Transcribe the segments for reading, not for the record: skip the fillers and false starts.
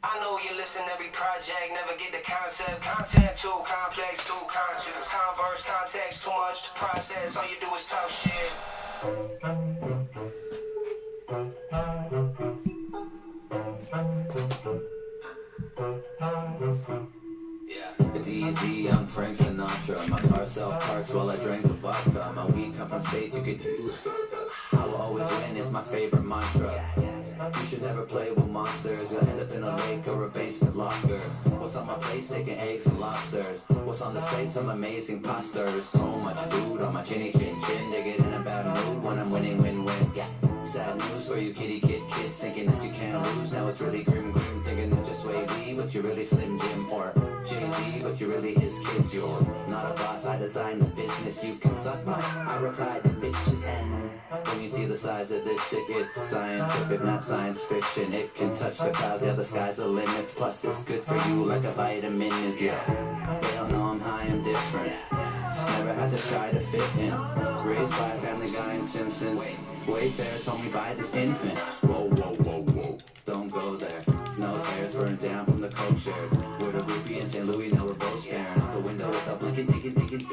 I know you listen every project, never get the concept. Content too complex, too conscious. Converse, context, too much to process. All you do is talk shit. It's easy, I'm Frank Sinatra. My car self-parks while I drink the vodka. My weed come from space, you could use. I will always win is my favorite mantra. You should never play with monsters. You'll end up in a lake or a basement locker. What's on my plate? Steak and eggs and lobsters. What's on this plate? Some amazing pasta. There's so much food on my chinny chin chin. They get in a bad mood when I'm winning, win-win. Sad news for you kitty kids thinking that you can't lose. Now it's really grim thinking that you're Sway Lee, but you're really Slim Jim or Jay-Z, but you really his kids. You're not a boss, I designed the business. You can suck my, I replied to bitches. And when you see the size of this dick, it's scientific, not science fiction. It can touch the clouds, yeah, the sky's the limits. Plus it's good for you like a vitamin is, yeah. They don't know I'm high, I'm different. Never had to try to fit in. Raised by a Family Guy and Simpsons. Wayfair told me buy this infant. Whoa, whoa, whoa, whoa. Don't go there. No hairs burned down from the coke shared. We're the groupie in St. Louis, now we're both staring out the window with a blinking, thinking.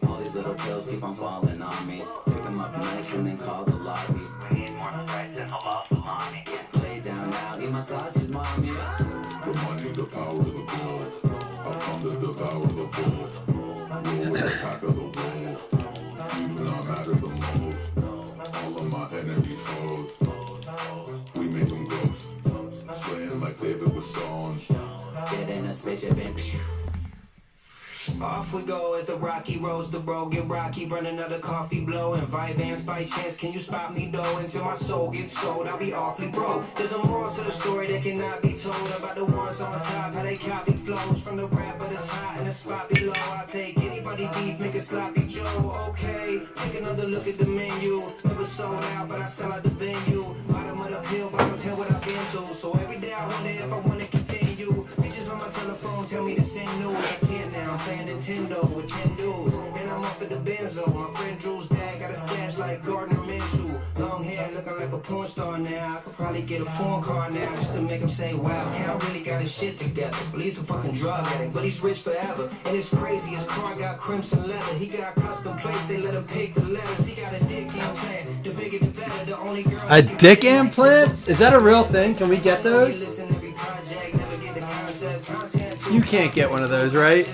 All these little pills keep on falling on me. Pick them up nice and then call the lobby. We need more rights and halal salami. Lay down now, eat my sausage, mommy. The money, the power, the gold. I come to devour the fool. Roll with the pack of the wolf. You do not matter the most. All of my enemies hold. We make them ghosts. Slaying like David with stones. Get in a spaceship and Off we go as the Rocky rolls the road. Get rocky, burn another coffee blow. Invite Vans by chance, can you spot me though? Until my soul gets sold, I'll be awfully broke. There's a moral to the story that cannot be told. About the ones on top, how they copy flows. From the rapper that's hot and the spot below. I'll take anybody beef, make a sloppy Joe. Okay, take another look at the menu. Never sold out, but I sell out the venue. Bottom of the pill, but I don't tell what I've been through. So every day I wonder if I want to continue. Bitches on my telephone tell me to send news. I can't now, I'm playing Nintendo with 10 dudes. And I'm off at the Benzo. My friend Drew's dad got a stash like Gardner Minshew. Long hair looking like a porn star now. I could probably get a phone call now just to make him say, wow, Cal really got his shit together. But he's a fucking drug addict, but he's rich forever. And it's crazy, his car got crimson leather. He got custom plates, they let him pick the letters. He got a dick implant, the bigger the better. The only girl A dick implant? Is that a real thing? Can we get those? You can't get one of those, right?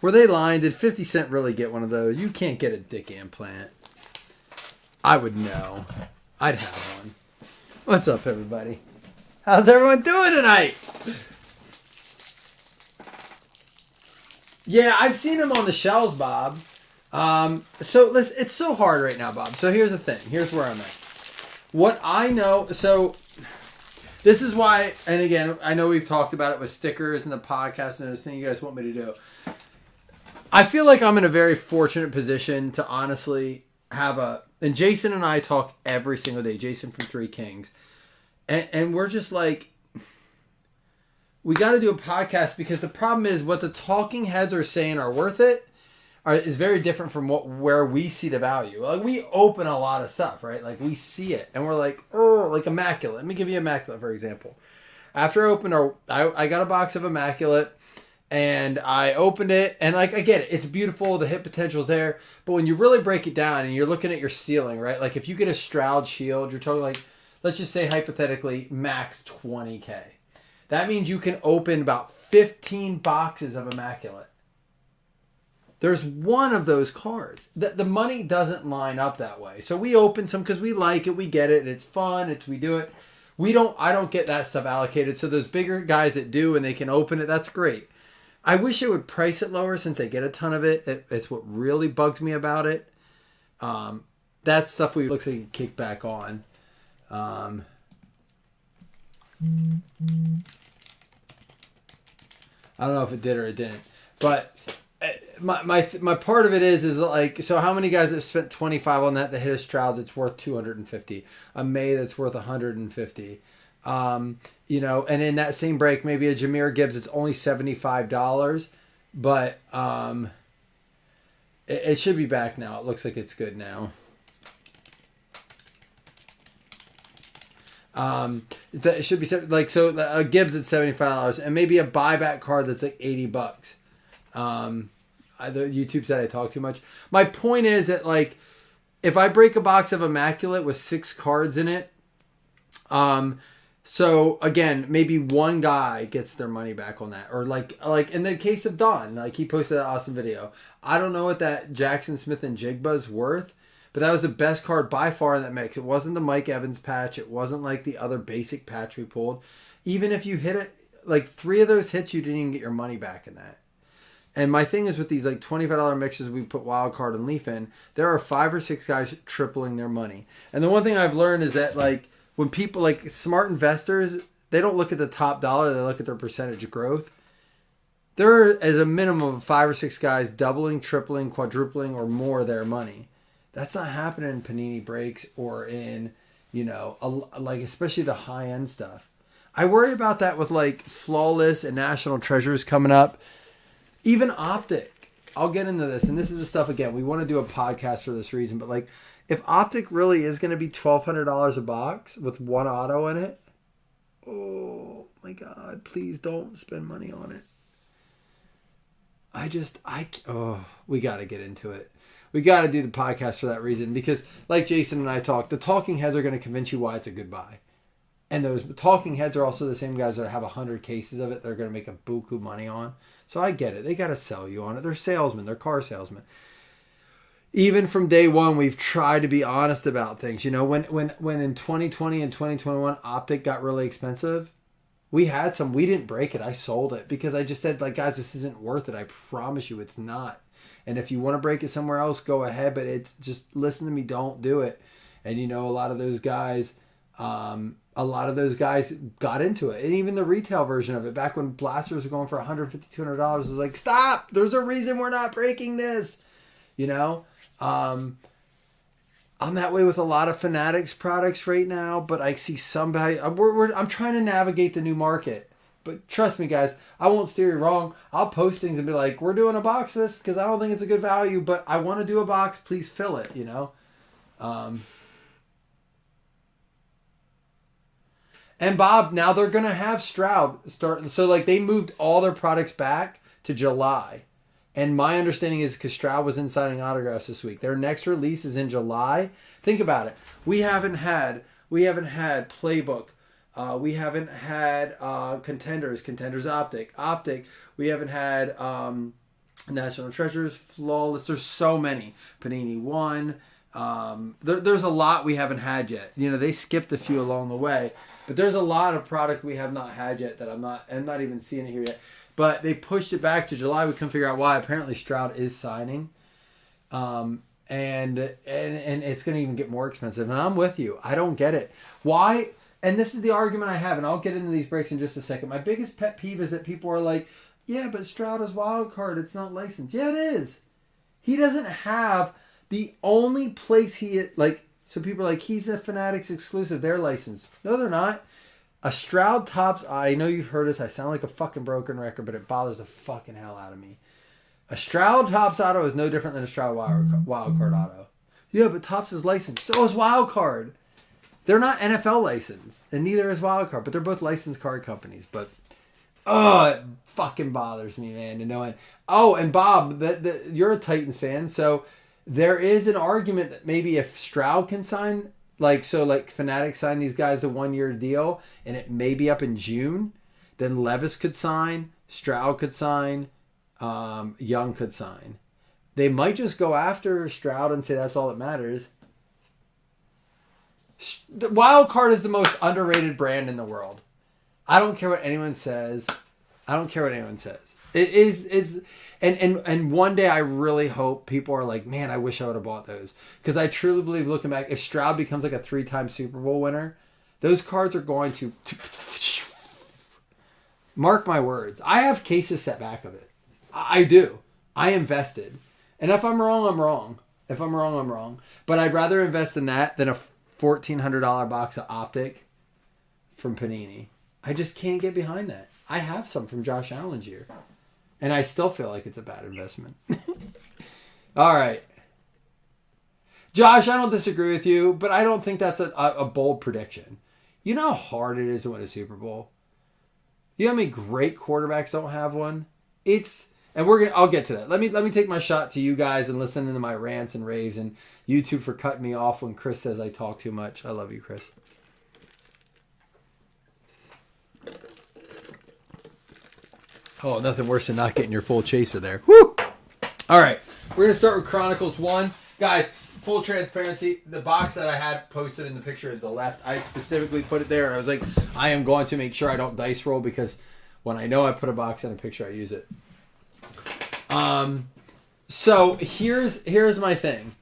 Were they lying? Did 50 Cent really get one of those? You can't get a dick implant. I would know. I'd have one. What's up, everybody? How's everyone doing tonight? Yeah, I've seen them on the shelves, Bob. So listen, it's so hard right now, Bob. So here's the thing. Here's where I'm at. What I know, so this is why, and again, I know we've talked about it with stickers and the podcast and everything you guys want me to do. I feel like I'm in a very fortunate position to honestly have and Jason and I talk every single day, Jason from Three Kings, and we're just like, we got to do a podcast because the problem is what the talking heads are saying are worth it. Is very different from where we see the value. Like we open a lot of stuff, right? Like we see it and we're like, oh, like Immaculate. Let me give you Immaculate for example. After I opened I got a box of Immaculate and I opened it and like I get it, it's beautiful, the hit potential's there, but when you really break it down and you're looking at your ceiling, right? Like if you get a Stroud Shield, you're talking like, let's just say hypothetically max 20K. That means you can open about 15 boxes of Immaculate. There's one of those cards. The money doesn't line up that way. So we open some because we like it, we get it, it's fun, we do it. I don't get that stuff allocated. So those bigger guys that do and they can open it, that's great. I wish it would price it lower since they get a ton of it. It's what really bugs me about it. That's stuff we looks like we can kick back on. I don't know if it did or it didn't. But my part of it is like, so how many guys have spent 25 on that hit a Stroud that's worth 250, a May that's worth 150, you know, and in that same break maybe a Jahmyr Gibbs it's only $75, but it should be back now. It looks like it's good now. That should be like, so a Gibbs at $75 and maybe a buyback card that's like $80. YouTube said I talk too much. My point is that, like, if I break a box of Immaculate with 6 cards in it, so again, maybe one guy gets their money back on that, or like in the case of Don, like he posted that awesome video. I don't know what that Jackson Smith and Jigba's worth, but that was the best card by far in that mix. It wasn't the Mike Evans patch. It wasn't like the other basic patch we pulled. Even if you hit it, like 3 of those hits, you didn't even get your money back in that. And my thing is with these like $25 mixes we put wild card and leaf in, there are 5 or 6 guys tripling their money. And the one thing I've learned is that, like, when people, like smart investors, they don't look at the top dollar, they look at their percentage growth. There is a minimum of 5 or 6 guys doubling, tripling, quadrupling, or more their money. That's not happening in Panini breaks or in, you know, like especially the high end stuff. I worry about that with like Flawless and National Treasures coming up. Even Optic. I'll get into this, and this is the stuff, again, we want to do a podcast for this reason, but like, if Optic really is going to be $1,200 a box with 1 auto in it, oh my God, please don't spend money on it. We got to get into it. We got to do the podcast for that reason, because like Jason and I talked, the talking heads are going to convince you why it's a good buy. And those talking heads are also the same guys that have 100 cases of it they're going to make a buku money on. So I get it. They got to sell you on it. They're salesmen. They're car salesmen. Even from day one, we've tried to be honest about things. You know, when in 2020 and 2021, Optic got really expensive, we had some. We didn't break it. I sold it because I just said, like, guys, this isn't worth it. I promise you it's not. And if you want to break it somewhere else, go ahead. But it's just, listen to me, don't do it. And, you know, a lot of those guys got into it. And even the retail version of it, back when blasters were going for $150, $200, was like, stop! There's a reason we're not breaking this. You know? I'm that way with a lot of Fanatics products right now, but I see somebody. I'm trying to navigate the new market. But trust me, guys, I won't steer you wrong. I'll post things and be like, we're doing a box of this because I don't think it's a good value, but I want to do a box. Please fill it, you know? And Bob, now they're going to have Stroud start. So, like, they moved all their products back to July. And my understanding is because Stroud was in signing autographs this week. Their next release is in July. Think about it. We haven't had Playbook. We haven't had Contenders Optic. We haven't had National Treasures, Flawless. There's so many. Panini 1. There's a lot we haven't had yet. You know, they skipped a few along the way. But there's a lot of product we have not had yet that I'm not even seeing it here yet. But they pushed it back to July. We couldn't figure out why. Apparently Stroud is signing. And it's going to even get more expensive. And I'm with you. I don't get it. Why? And this is the argument I have, and I'll get into these breaks in just a second. My biggest pet peeve is that people are like, yeah, but Stroud is wild card. It's not licensed. Yeah, it is. He doesn't have the only place so people are like, he's a Fanatics exclusive. They're licensed. No, they're not. A Stroud Topps, I know you've heard this. I sound like a fucking broken record, but it bothers the fucking hell out of me. A Stroud Topps auto is no different than a Stroud wild card auto. Yeah, but Topps is licensed. So is wild card. They're not NFL licensed, and neither is wild card, but they're both licensed card companies. But it fucking bothers me, man, to no end. Oh, and Bob, you're a Titans fan, so there is an argument that maybe if Stroud can sign, Fanatics sign these guys a 1-year deal, and it may be up in June, then Levis could sign, Stroud could sign, Young could sign. They might just go after Stroud and say that's all that matters. The wild card is the most underrated brand in the world. I don't care what anyone says. It is, and one day I really hope people are like, man, I wish I would have bought those. Because I truly believe, looking back, if Stroud becomes like a 3-time Super Bowl winner, those cards are going to mark my words. I have cases set back of it. I do. I invested. And if I'm wrong, I'm wrong. I'm wrong. But I'd rather invest in that than a $1,400 box of Optic from Panini. I just can't get behind that. I have some from Josh Allen's year. And I still feel like it's a bad investment. All right. Josh, I don't disagree with you, but I don't think that's a bold prediction. You know how hard it is to win a Super Bowl? You know how many great quarterbacks don't have one? I'll get to that. Let me take my shot to you guys and listen to my rants and raves, and YouTube for cutting me off when Chris says I talk too much. I love you, Chris. Oh, nothing worse than not getting your full chaser there. Woo! All right, we're going to start with Chronicles 1. Guys, full transparency, the box that I had posted in the picture is the left. I specifically put it there, and I was like, I am going to make sure I don't dice roll, because when I know I put a box in a picture, I use it. So here's my thing.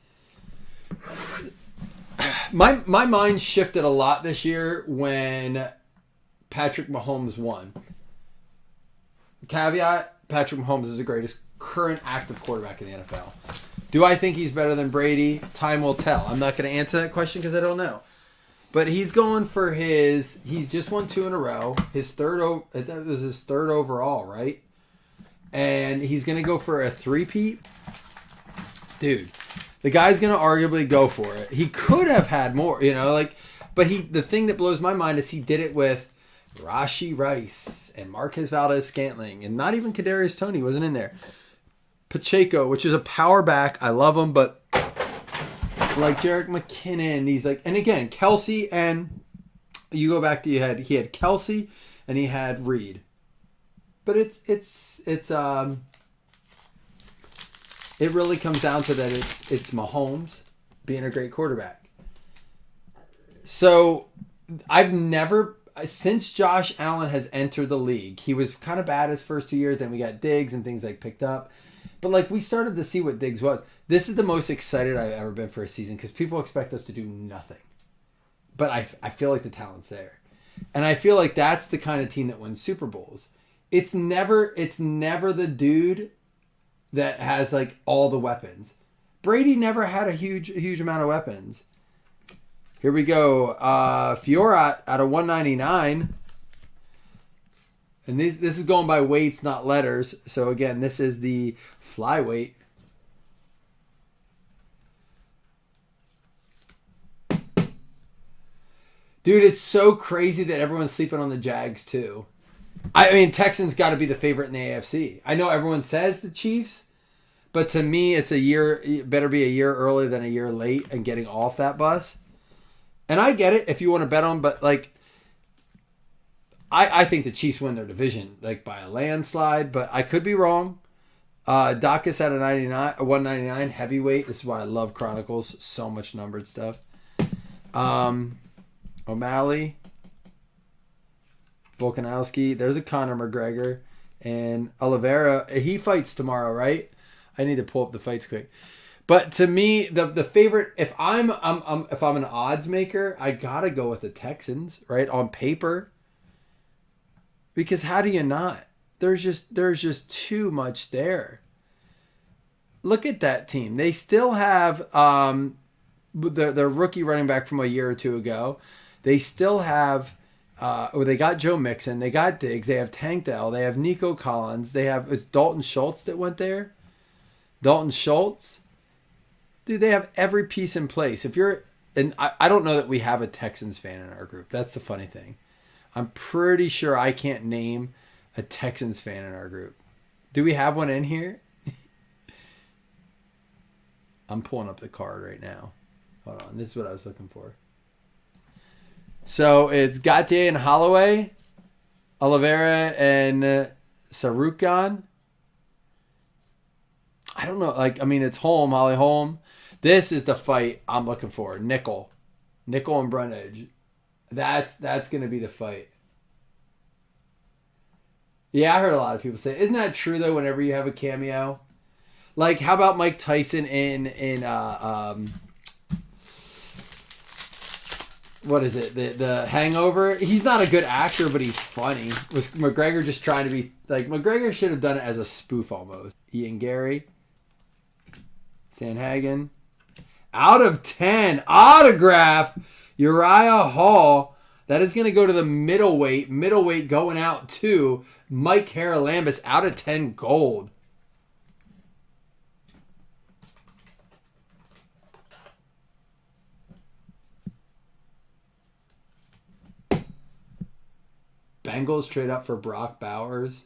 My mind shifted a lot this year when Patrick Mahomes won. Caveat, Patrick Mahomes is the greatest current active quarterback in the NFL. Do I think he's better than Brady? Time will tell. I'm not going to answer that question because I don't know. But he's going for he just won 2 in a row. That was his third overall, right? And he's going to go for a three-peat. Dude, the guy's going to arguably go for it. He could have had more, but the thing that blows my mind is he did it with Rashee Rice and Marquez Valdez-Scantling, and not even Kadarius Toney wasn't in there. Pacheco, which is a power back. I love him, but like Jerick McKinnon, and again, Kelsey, and you go back to he had Kelsey and he had Reed. But it really comes down to that it's Mahomes being a great quarterback. So I've never, since Josh Allen has entered the league, he was kind of bad his first 2 years. Then we got Diggs and things picked up. But we started to see what Diggs was. This is the most excited I've ever been for a season because people expect us to do nothing. But I feel like the talent's there. And I feel like that's the kind of team that wins Super Bowls. It's never the dude that has all the weapons. Brady never had a huge amount of weapons. Here we go. Fiorat out of 199. And this is going by weights, not letters. So again, this is the flyweight. Dude, it's so crazy that everyone's sleeping on the Jags too. I mean, Texans got to be the favorite in the AFC. I know everyone says the Chiefs, but to me, it's better be a year early than a year late and getting off that bus. And I get it if you want to bet on, but I think the Chiefs win their division by a landslide, but I could be wrong. Dacus at a 199 heavyweight. This is why I love Chronicles. So much numbered stuff. O'Malley, Volkanovski. There's a Conor McGregor, and Oliveira. He fights tomorrow, right? I need to pull up the fights quick. But to me, the favorite, if I'm an odds maker, I gotta go with the Texans, right? On paper. Because how do you not? There's just too much there. Look at that team. They still have their rookie running back from a year or two ago. They still have they got Joe Mixon, they got Diggs, they have Tank Dell, they have Nico Collins, it's Dalton Schultz that went there. Dalton Schultz. Dude, they have every piece in place. I don't know that we have a Texans fan in our group. That's the funny thing. I'm pretty sure I can't name a Texans fan in our group. Do we have one in here? I'm pulling up the card right now. Hold on. This is what I was looking for. So it's Gautier and Holloway, Oliveira and Sarukan. I don't know. It's Holly Holm. This is the fight I'm looking for. Nickel and Brunage. That's going to be the fight. Yeah, I heard a lot of people say, isn't that true though? Whenever you have a cameo, how about Mike Tyson in what is it? The Hangover. He's not a good actor, but he's funny. Was McGregor just trying to be McGregor should have done it as a spoof almost. Ian Gary, Sanhagen, out of 10 autograph. Uriah Hall. That is going to go to the middleweight. Middleweight going out to Mike Haralambous out of 10 gold. Bengals trade up for Brock Bowers.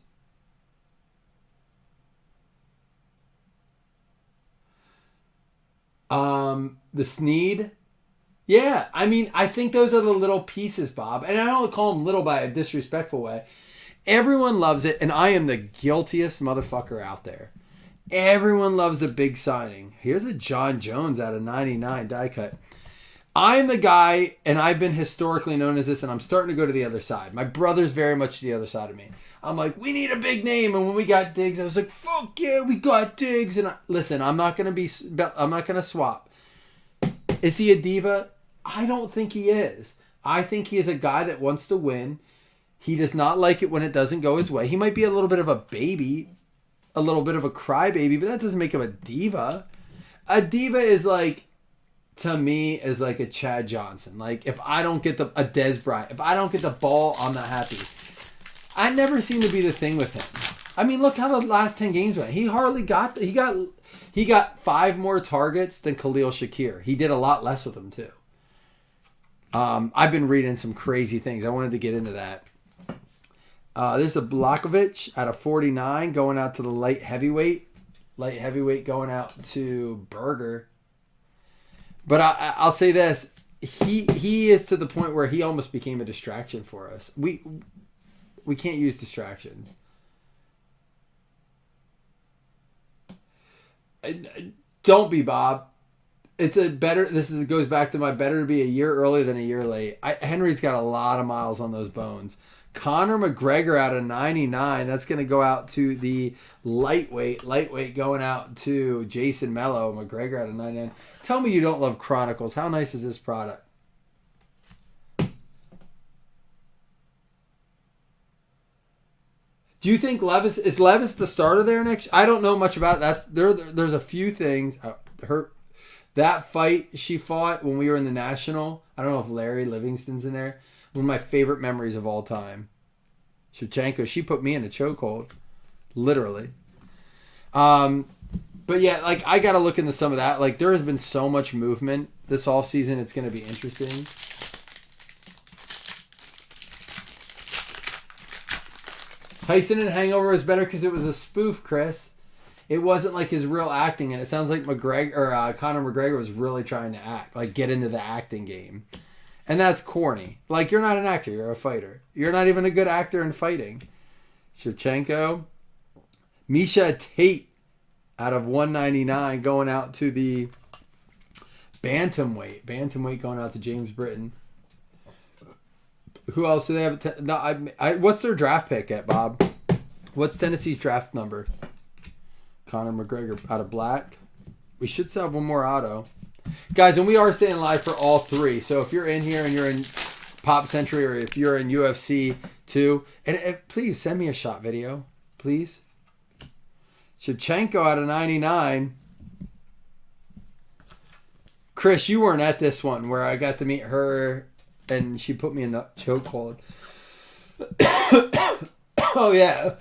The Snead. Yeah, I mean, I think those are the little pieces, Bob. And I don't call them little by a disrespectful way. Everyone loves it, and I am the guiltiest motherfucker out there. Everyone loves the big signing. Here's a John Jones out of 99 die cut. I'm the guy, and I've been historically known as this, and I'm starting to go to the other side. My brother's very much the other side of me. I'm like, we need a big name, and when we got Diggs, I was like, fuck yeah, we got Diggs. And listen, I'm not gonna swap. Is he a diva? I don't think he is. I think he is a guy that wants to win. He does not like it when it doesn't go his way. He might be a little bit of a baby, a little bit of a crybaby, but that doesn't make him a diva. A diva is like, to me, is like a Chad Johnson. Like, if I don't get a Dez Bryant, if I don't get the ball, I'm not happy. I never seem to be the thing with him. I mean, look how the last 10 games went. He hardly got, he got 5 more targets than Khalil Shakir. He did a lot less with them too. I've been reading some crazy things. I wanted to get into that. There's a Blakovich out of 49 going out to the light heavyweight. Light heavyweight going out to Berger. But I'll say this. He is to the point where he almost became a distraction for us. We can't use distractions. Don't be, Bob. It's a better. It goes back to my better to be a year early than a year late. Henry's got a lot of miles on those bones. Conor McGregor out of 99. That's going to go out to the lightweight. Lightweight going out to Jason Mello. McGregor out of 99. Tell me you don't love Chronicles. How nice is this product? Do you think Levis the starter there next? I don't know much about that. There's a few things. That fight she fought when we were in the National. I don't know if Larry Livingston's in there. One of my favorite memories of all time. Shevchenko, she put me in a chokehold, literally. But yeah, like I got to look into some of that. Like there has been so much movement this off season. It's going to be interesting. Tyson in Hangover was better because it was a spoof, Chris. It wasn't like his real acting, and it sounds like Conor McGregor was really trying to act, like get into the acting game. And that's corny. Like, you're not an actor, you're a fighter. You're not even a good actor in fighting. Shevchenko. Misha Tate out of 199 going out to the bantamweight. Bantamweight going out to James Britton. Who else do they have? What's their draft pick at, Bob? What's Tennessee's draft number? Conor McGregor out of black. We should still have one more auto. Guys, and we are staying live for all 3. So if you're in here and you're in Pop Century or if you're in UFC 2, and please send me a shot video. Please. Shevchenko out of 99. Chris, you weren't at this one where I got to meet her and she put me in the chokehold. Oh, yeah.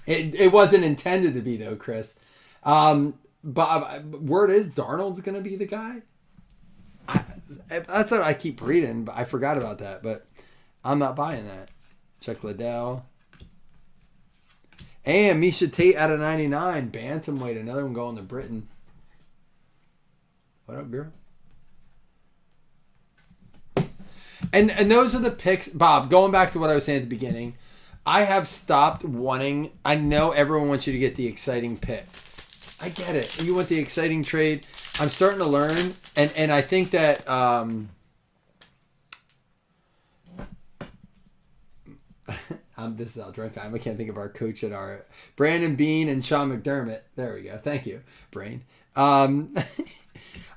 It wasn't intended to be, though, Chris. But word is Darnold's going to be the guy. That's what I keep reading, but I forgot about that. But I'm not buying that. Chuck Liddell. And Misha Tate out of 99. Bantamweight, another one going to Britain. What up, girl? And those are the picks. Bob, going back to what I was saying at the beginning, I have stopped wanting... I know everyone wants you to get the exciting pick. I get it. You want the exciting trade. I'm starting to learn. And I think that... this is how drunk I am. I can't think of our coach at our... Brandon Bean and Sean McDermott. There we go. Thank you, Brain.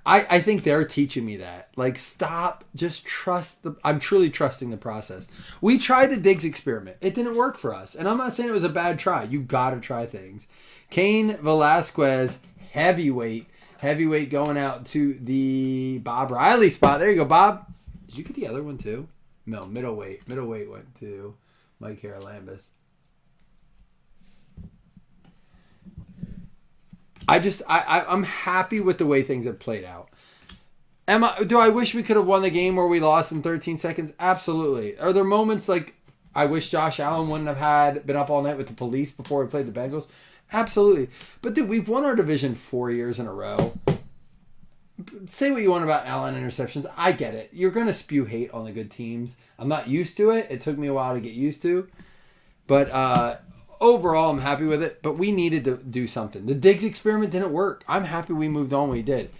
I think they're teaching me that. Like, stop. Just trust. I'm truly trusting the process. We tried the Diggs experiment. It didn't work for us. And I'm not saying it was a bad try. You got to try things. Cain Velasquez, heavyweight. Heavyweight going out to the Bob Riley spot. There you go, Bob. Did you get the other one too? No, middleweight. Middleweight went to Mike Haralambis. I'm happy with the way things have played out. Do I wish we could have won the game where we lost in 13 seconds? Absolutely. Are there moments like I wish Josh Allen wouldn't have been up all night with the police before we played the Bengals? Absolutely. But dude, we've won our division 4 years in a row. Say what you want about Allen interceptions. I get it. You're going to spew hate on the good teams. I'm not used to it. It took me a while to get used to. But overall, I'm happy with it. But we needed to do something. The Diggs experiment didn't work. I'm happy we moved on when we did.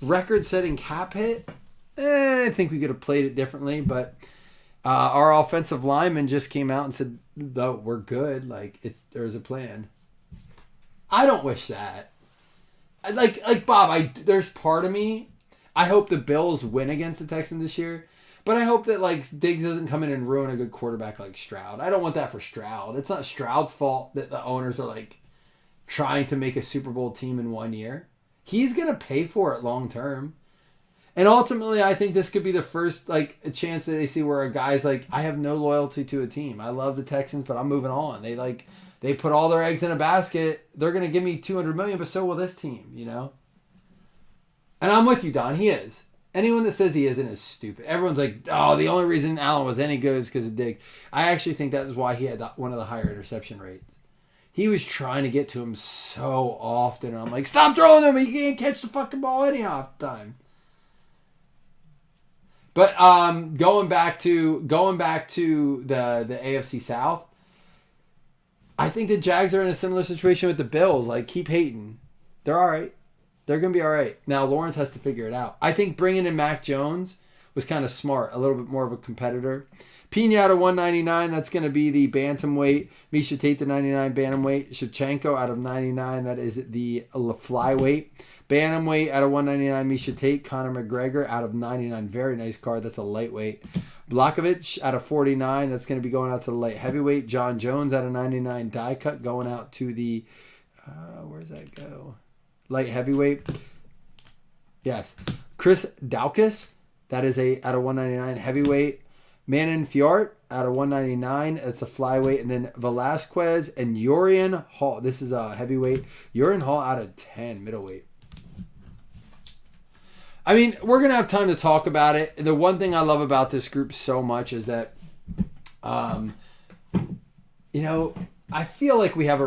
Record-setting cap hit. I think we could have played it differently. But our offensive lineman just came out and said, "No, we're good. Like there's a plan." I don't wish that. Like Bob, there's part of me, I hope the Bills win against the Texans this year, but I hope that like Diggs doesn't come in and ruin a good quarterback like Stroud. I don't want that for Stroud. It's not Stroud's fault that the owners are like trying to make a Super Bowl team in 1 year. He's going to pay for it long term. And ultimately, I think this could be the first like a chance that they see where a guy's like, I have no loyalty to a team. I love the Texans, but I'm moving on. They put all their eggs in a basket. They're going to give me $200 million, but so will this team, you know? And I'm with you, Don. He is. Anyone that says he isn't is stupid. Everyone's like, oh, the only reason Allen was any good is because of Diggs. I actually think that is why he had one of the higher interception rates. He was trying to get to him so often. And I'm like, stop throwing him. He can't catch the fucking ball any half the time. But going back to the AFC South, I think the Jags are in a similar situation with the Bills. Like, keep hating. They're all right. They're going to be all right. Now, Lawrence has to figure it out. I think bringing in Mac Jones was kind of smart. A little bit more of a competitor. Pena out of 199. That's going to be the bantamweight. Misha Tate, the 99 bantamweight. Shevchenko out of 99. That is the flyweight. Bantamweight out of 199. Misha Tate. Conor McGregor out of 99. Very nice card. That's a lightweight. Blakovic out of 49. That's going to be going out to the light heavyweight. John Jones out of 99 die cut going out to the where's that go? Light heavyweight. Yes. Chris Daukus. That is out of 199 heavyweight. Manon Fiort out of 199. That's a flyweight. And then Velasquez and Urian Hall. This is a heavyweight. Urian Hall out of 10 middleweight. I mean, we're going to have time to talk about it. The one thing I love about this group so much is that, I feel like we have a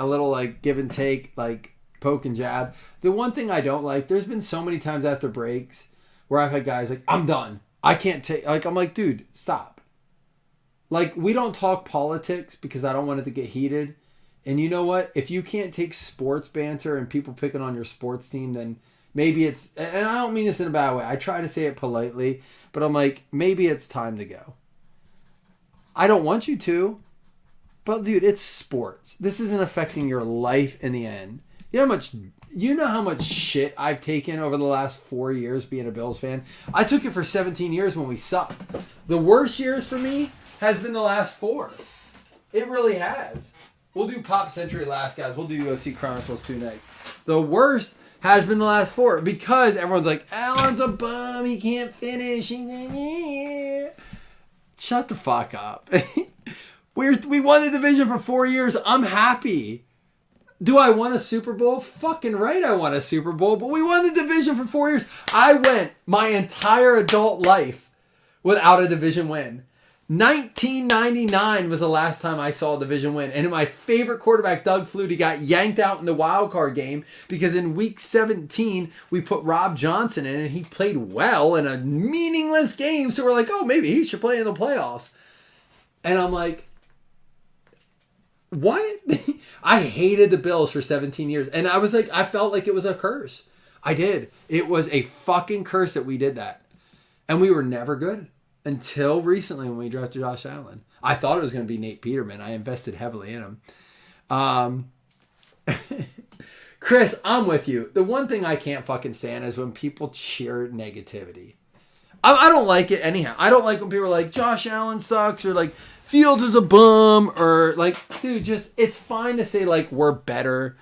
little give and take, like poke and jab. The one thing I don't like, there's been so many times after breaks where I've had guys like, I'm done. I can't take, I'm like, dude, stop. Like, we don't talk politics because I don't want it to get heated. And you know what? If you can't take sports banter and people picking on your sports team, then maybe it's, and I don't mean this in a bad way. I try to say it politely, but I'm like, maybe it's time to go. I don't want you to, but dude, it's sports. This isn't affecting your life in the end. You know how much shit I've taken over the last 4 years being a Bills fan? I took it for 17 years when we sucked. The worst years for me has been the last 4. It really has. We'll do Pop Century last, guys. We'll do Ufc Chronicles 2 next. The worst has been the last 4 because everyone's like, Allen's a bum, he can't finish. Shut the fuck up. We won the division for 4 years. I'm happy. Do I want a Super Bowl? Fucking right I want a Super Bowl, but we won the division for 4 years. I went my entire adult life without a division win. 1999 was the last time I saw a division win. And my favorite quarterback, Doug Flutie, got yanked out in the wild card game because in week 17, we put Rob Johnson in and he played well in a meaningless game. So we're like, oh, maybe he should play in the playoffs. And I'm like, what? I hated the Bills for 17 years. And I was like, I felt like it was a curse. I did. It was a fucking curse that we did that. And we were never good. Until recently when we drafted Josh Allen. I thought it was going to be Nate Peterman. I invested heavily in him. Chris, I'm with you. The one thing I can't fucking stand is when people cheer negativity. I don't like it anyhow. I don't like when people are like, Josh Allen sucks, or like, Fields is a bum, or like, dude, just, it's fine to say like, we're better,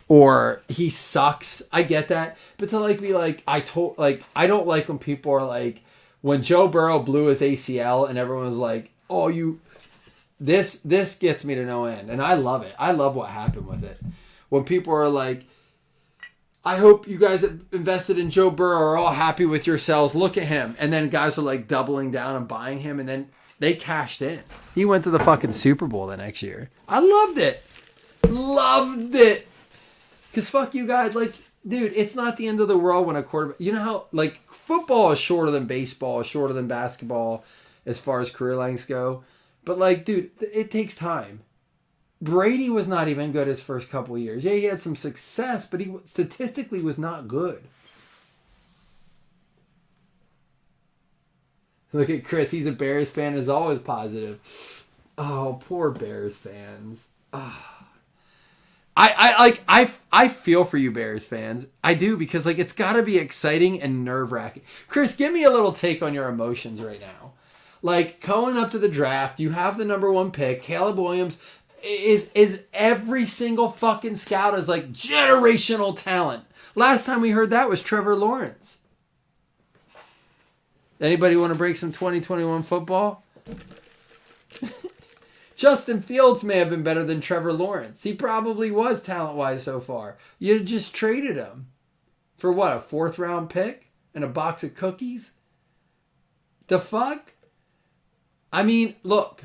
or he sucks. I get that. But to like be like, I don't like when people are like, when Joe Burrow blew his ACL and everyone was like, oh, this gets me to no end. And I love it. I love what happened with it. When people are like, I hope you guys that invested in Joe Burrow are all happy with yourselves. Look at him. And then guys are like doubling down and buying him. And then they cashed in. He went to the fucking Super Bowl the next year. I loved it. Loved it. Because fuck you guys. Like, dude, it's not the end of the world when a quarterback... You know how, like, football is shorter than baseball, shorter than basketball as far as career lengths go. But, like, dude, it takes time. Brady was not even good his first couple of years. Yeah, he had some success, but he statistically was not good. Look at Chris. He's a Bears fan. Is always positive. Oh, poor Bears fans. I feel for you Bears fans. I do, because like it's got to be exciting and nerve-wracking. Chris, give me a little take on your emotions right now. Like going up to the draft, you have the number 1 pick. Caleb Williams is every single fucking scout is like generational talent. Last time we heard that was Trevor Lawrence. Anybody want to break some 2021 football? Justin Fields may have been better than Trevor Lawrence. He probably was talent-wise so far. You just traded him for what, a 4th-round pick and a box of cookies? The fuck? I mean, look,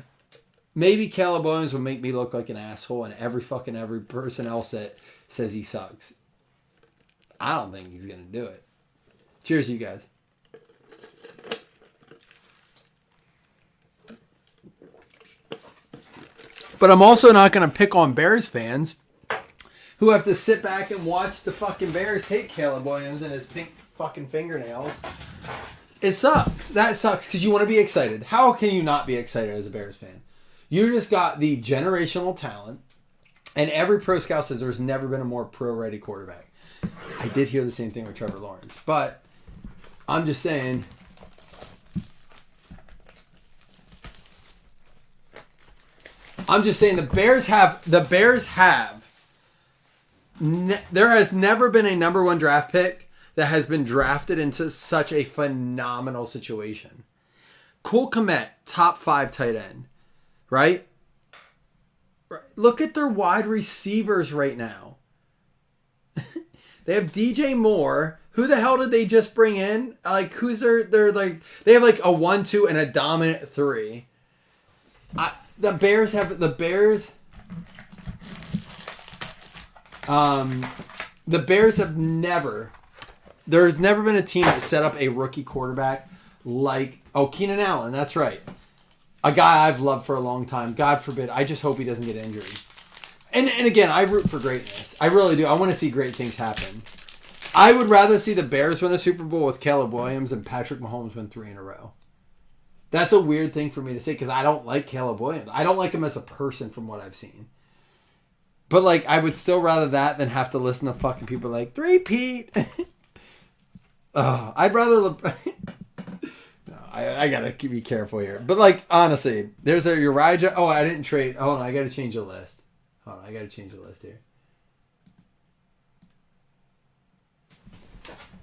maybe Caleb Williams will make me look like an asshole and every person else that says he sucks. I don't think he's going to do it. Cheers, you guys. But I'm also not going to pick on Bears fans who have to sit back and watch the fucking Bears take Caleb Williams and his pink fucking fingernails. It sucks. That sucks because you want to be excited. How can you not be excited as a Bears fan? You just got the generational talent, and every pro scout says there's never been a more pro-ready quarterback. I did hear the same thing with Trevor Lawrence, but I'm just saying... the Bears have there has never been a number 1 draft pick that has been drafted into such a phenomenal situation. Cole Kmet, top 5 tight end, right? Look at their wide receivers right now. They have DJ Moore. Who the hell did they just bring in? Like, who's they're like, they have like a 1-2 and a dominant 3. The Bears have never. There's never been a team that set up a rookie quarterback like Keenan Allen. That's right, a guy I've loved for a long time. God forbid, I just hope he doesn't get injured. And again, I root for greatness. I really do. I want to see great things happen. I would rather see the Bears win a Super Bowl with Caleb Williams and Patrick Mahomes win 3 in a row. That's a weird thing for me to say because I don't like Caleb Williams. I don't like him as a person from what I've seen. But, like, I would still rather that than have to listen to fucking people like, 3-peat. I'd rather... No, I gotta be careful here. But, like, honestly, there's a Uriah... Oh, I didn't trade... Hold on, I gotta change the list. Hold on, I gotta change the list here.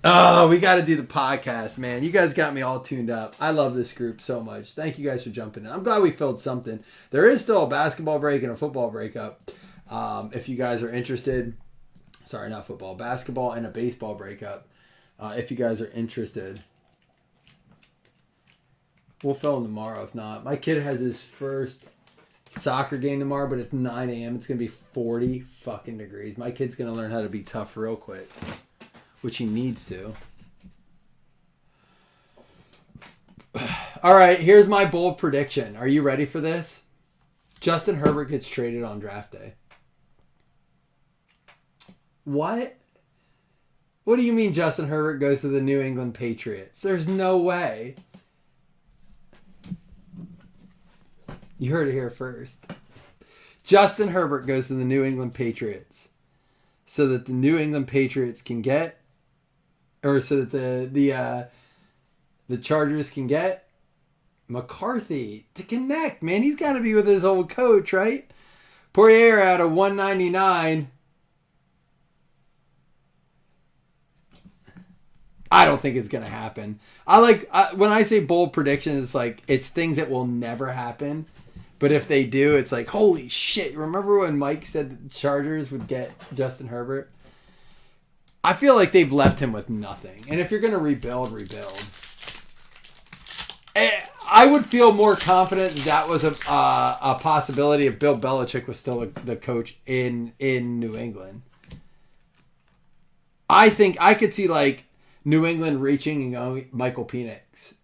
Oh, we got to do the podcast, man. You guys got me all tuned up. I love this group so much. Thank you guys for jumping in. I'm glad we filled something. There is still a basketball break and a football breakup. If you guys are interested, sorry, not football, basketball and a baseball breakup. If you guys are interested, we'll film tomorrow. If not, my kid has his first soccer game tomorrow, but it's 9 a.m. It's going to be 40 fucking degrees. My kid's going to learn how to be tough real quick. Which he needs to. All right, here's my bold prediction. Are you ready for this? Justin Herbert gets traded on draft day. What? What do you mean Justin Herbert goes to the New England Patriots? There's no way. You heard it here first. Justin Herbert goes to the New England Patriots so that the New England Patriots can get... Or so that the Chargers can get McCarthy to connect, man. He's got to be with his old coach, right? Poirier out of 199. I don't think it's going to happen. When I say bold predictions, it's like it's things that will never happen. But if they do, it's like, holy shit. Remember when Mike said the Chargers would get Justin Herbert? I feel like they've left him with nothing. And if you're going to rebuild. I would feel more confident that was a possibility if Bill Belichick was still the coach in New England. I think I could see like New England reaching and going Michael Penix.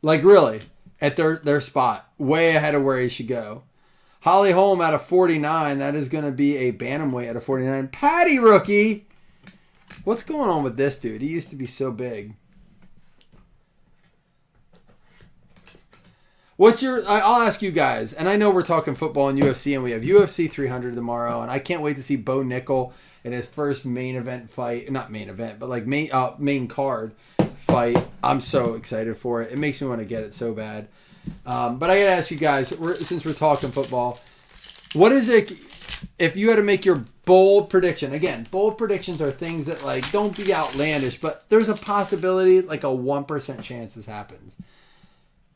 Like really, at their spot. Way ahead of where he should go. Holly Holm out of 49. That is going to be a bantamweight out of 49. Patty rookie. What's going on with this dude? He used to be so big. I'll ask you guys, and I know we're talking football and UFC, and we have UFC 300 tomorrow, and I can't wait to see Bo Nickel in his first main event fight. Not main event, but like main card fight. I'm so excited for it. It makes me want to get it so bad. But I got to ask you guys, since we're talking football, what is it, if you had to make your bold prediction, again, bold predictions are things that like don't be outlandish, but there's a possibility, like a 1% chance this happens.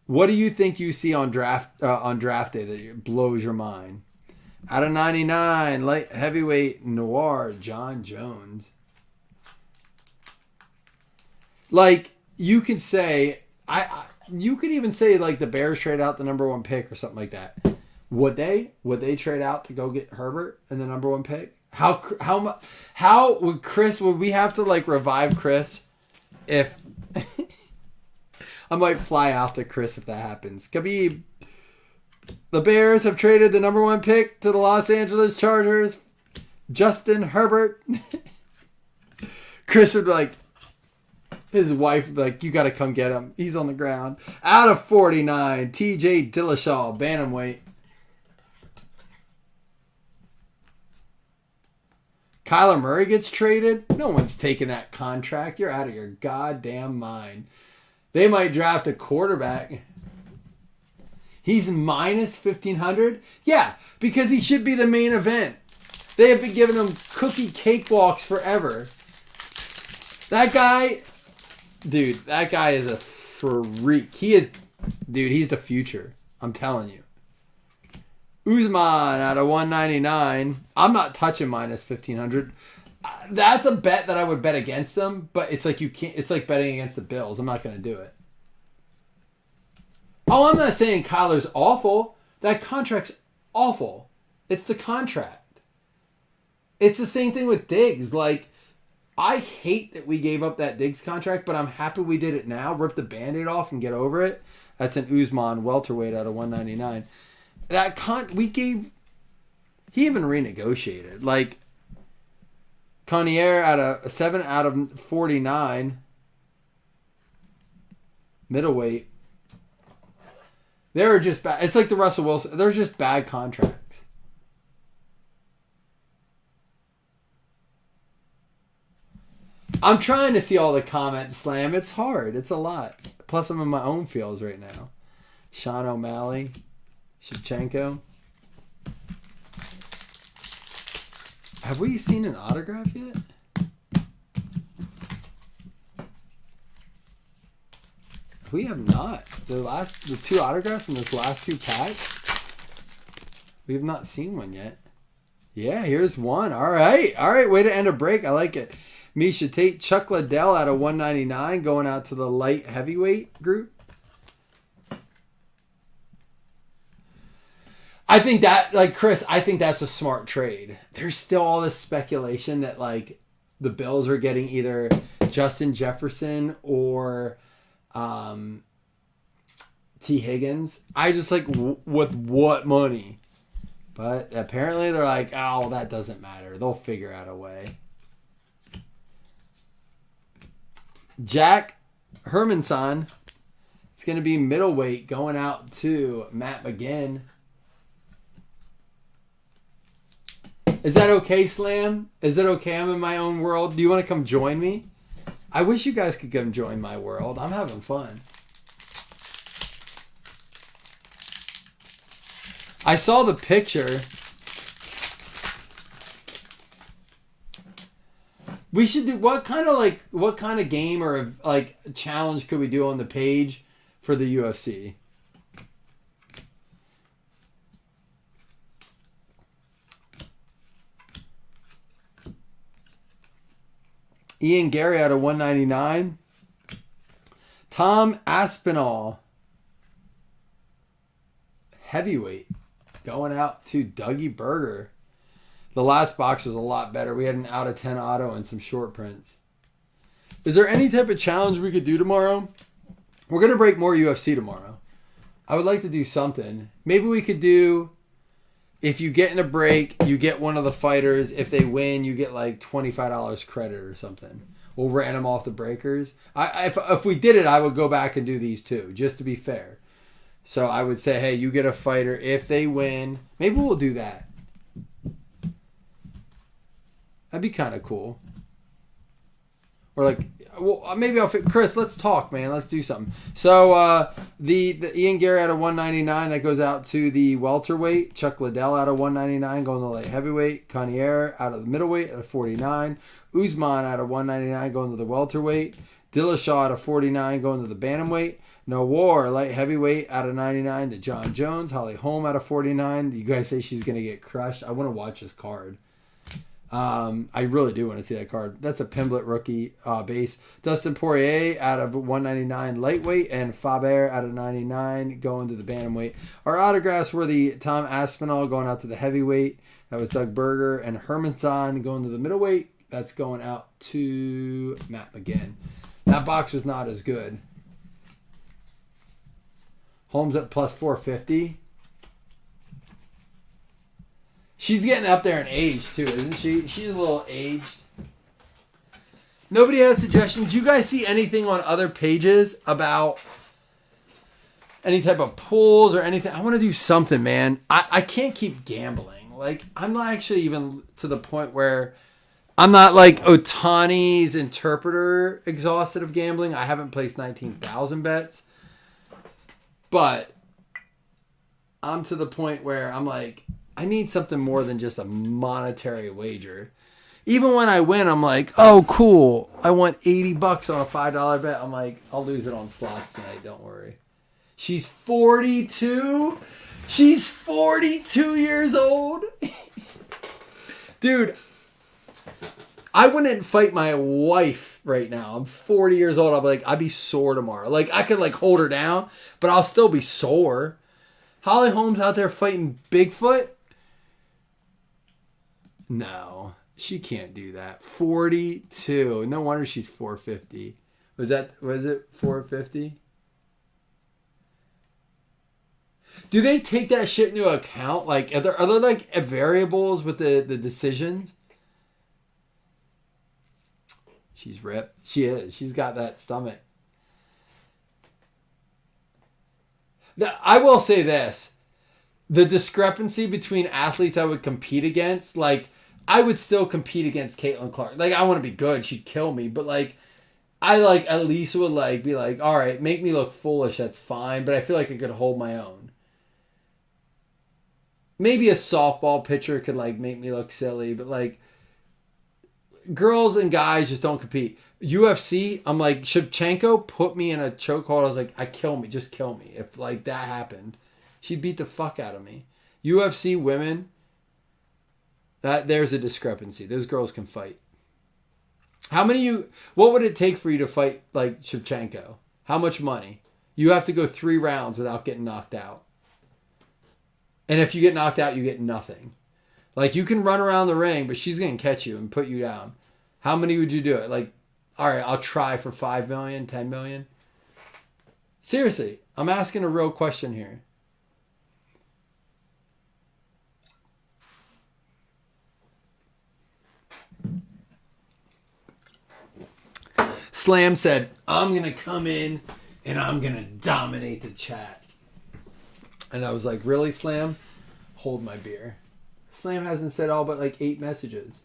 What do you think you see on draft day that blows your mind? Out of 99, light heavyweight noir John Jones. Like you could say, you could even say like the Bears trade out the number 1 pick or something like that. Would they trade out to go get Herbert in the number 1 pick? How would we have to like revive Chris if? I might fly out to Chris if that happens. Khabib, the Bears have traded the number 1 pick to the Los Angeles Chargers. Justin Herbert. Chris would be like, his wife would be like, you got to come get him. He's on the ground. Out of 49, TJ Dillashaw, bantamweight. Kyler Murray gets traded. No one's taking that contract. You're out of your goddamn mind. They might draft a quarterback. He's minus 1,500? Yeah, because he should be the main event. They have been giving him cookie cakewalks forever. That guy is a freak. He's the future. I'm telling you. Usman out of 199. I'm not touching minus 1,500. That's a bet that I would bet against them, but it's like you can't. It's like betting against the Bills. I'm not going to do it. Oh, I'm not saying Kyler's awful. That contract's awful. It's the contract. It's the same thing with Diggs. Like, I hate that we gave up that Diggs contract, but I'm happy we did it now. Rip the Band-Aid off and get over it. That's an Usman welterweight out of 199. He even renegotiated. Like, Connier out of 7 out of 49. Middleweight. They're just bad. It's like the Russell Wilson. They're just bad contracts. I'm trying to see all the comments, Slam. It's hard. It's a lot. Plus, I'm in my own feels right now. Sean O'Malley. Shevchenko. Have we seen an autograph yet? We have not. The 2 autographs in this last 2 packs. We have not seen one yet. Yeah, here's one. All right. Way to end a break. I like it. Misha Tate, Chuck Liddell out of 199 going out to the light heavyweight group. I think that, like Chris, I think that's a smart trade. There's still all this speculation that like the Bills are getting either Justin Jefferson or T. Higgins. I just like with what money? But apparently they're like, oh, that doesn't matter. They'll figure out a way. Jack Hermanson. It's going to be middleweight going out to Matt McGinn. Is that okay, Slam? Is it okay? I'm in my own world. Do you want to come join me? I wish you guys could come join my world. I'm having fun. I saw the picture. We should do what kind of game or like challenge could we do on the page for the UFC? Ian Gary out of 199. Tom Aspinall, heavyweight, going out to Dougie Berger. The last box was a lot better. We had an out of 10 auto and some short prints. Is there any type of challenge we could do tomorrow? We're going to break more UFC tomorrow. I would like to do something. Maybe we could do, if you get in a break, you get one of the fighters. If they win, you get like $25 credit or something. We'll ran them off the breakers. If we did it, I would go back and do these too, just to be fair. So I would say, hey, you get a fighter. If they win, maybe we'll do that. That'd be kind of cool. Or like, well, maybe I'll fit. Chris, let's talk, man. Let's do something. So the Ian Gary out of 199, that goes out to the welterweight. Chuck Liddell out of 199, going to the light heavyweight. Connier out of the middleweight at 49. Usman out of 199, going to the welterweight. Dillashaw out of 49, going to the bantamweight. Nawar, light heavyweight, out of 99 to John Jones. Holly Holm out of 49. You guys say she's going to get crushed. I want to watch this card. I really do want to see that card. That's a Pimblett rookie base. Dustin Poirier out of 199 lightweight, and Faber out of 99 going to the bantamweight. Our autographs were the Tom Aspinall going out to the heavyweight. That was Doug Berger, and Hermanson going to the middleweight. That's going out to Matt McGinn. That box was not as good. Holmes at plus 450. She's getting up there in age, too, isn't she? She's a little aged. Nobody has suggestions. You guys see anything on other pages about any type of pools or anything? I want to do something, man. I can't keep gambling. Like, I'm not actually even to the point where I'm not like Otani's interpreter exhausted of gambling. I haven't placed 19,000 bets. But I'm to the point where I'm like, I need something more than just a monetary wager. Even when I win, I'm like, oh, cool. I want $80 on a $5 bet. I'm like, I'll lose it on slots tonight. Don't worry. She's 42. She's 42 years old. Dude, I wouldn't fight my wife right now. I'm 40 years old. I'll be like, I'd be sore tomorrow. Like, I could like hold her down, but I'll still be sore. Holly Holmes out there fighting Bigfoot? No, she can't do that. 42. No wonder she's 450. Was it 450? Do they take that shit into account? Like, are there like variables with the decisions? She's ripped. She is. She's got that stomach. I will say this. The discrepancy between athletes I would compete against, like, I would still compete against Caitlin Clark. Like, I want to be good. She'd kill me. But, like, I, like, at least would, like, be like, all right, make me look foolish. That's fine. But I feel like I could hold my own. Maybe a softball pitcher could, like, make me look silly. But, like, girls and guys just don't compete. UFC, I'm like, Shevchenko put me in a chokehold. I was like, just kill me. If, like, that happened, she'd beat the fuck out of me. UFC women, there's a discrepancy. Those girls can fight. What would it take for you to fight, like, Shevchenko? How much money? You have to go 3 rounds without getting knocked out. And if you get knocked out, you get nothing. Like, you can run around the ring, but she's going to catch you and put you down. How many would you do it? Like, all right, I'll try for 5 million, 10 million. Seriously, I'm asking a real question here. Slam said, I'm going to come in and I'm going to dominate the chat. And I was like, really, Slam? Hold my beer. Slam hasn't said all but like 8 messages.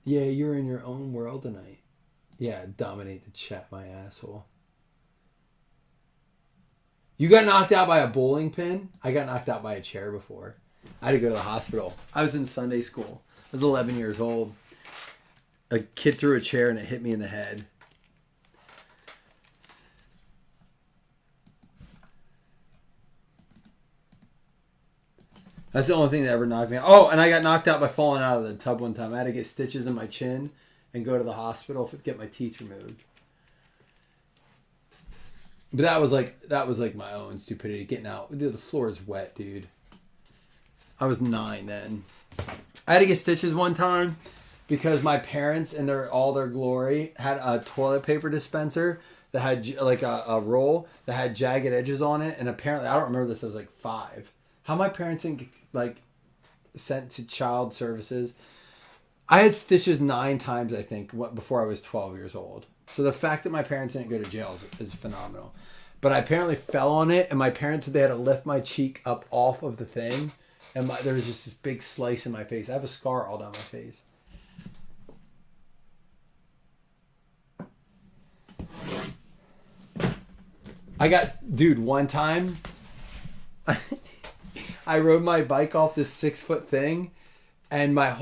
Yeah, you're in your own world tonight. Yeah, dominate the chat, my asshole. You got knocked out by a bowling pin? I got knocked out by a chair before. I had to go to the hospital. I was in Sunday school. I was 11 years old. A kid threw a chair and it hit me in the head. That's the only thing that ever knocked me out. Oh, and I got knocked out by falling out of the tub one time. I had to get stitches in my chin and go to the hospital to get my teeth removed. But that was like my own stupidity getting out. Dude, the floor is wet, dude. I was 9 then. I had to get stitches one time because my parents, in all their glory, had a toilet paper dispenser that had like a roll that had jagged edges on it, and apparently I don't remember this. I was like 5. How my parents didn't like sent to child services. I had stitches 9 times, I think, before I was 12 years old. So the fact that my parents didn't go to jail is phenomenal. But I apparently fell on it, and my parents said they had to lift my cheek up off of the thing, and there was just this big slice in my face. I have a scar all down my face. One time, I rode my bike off this 6-foot thing, and I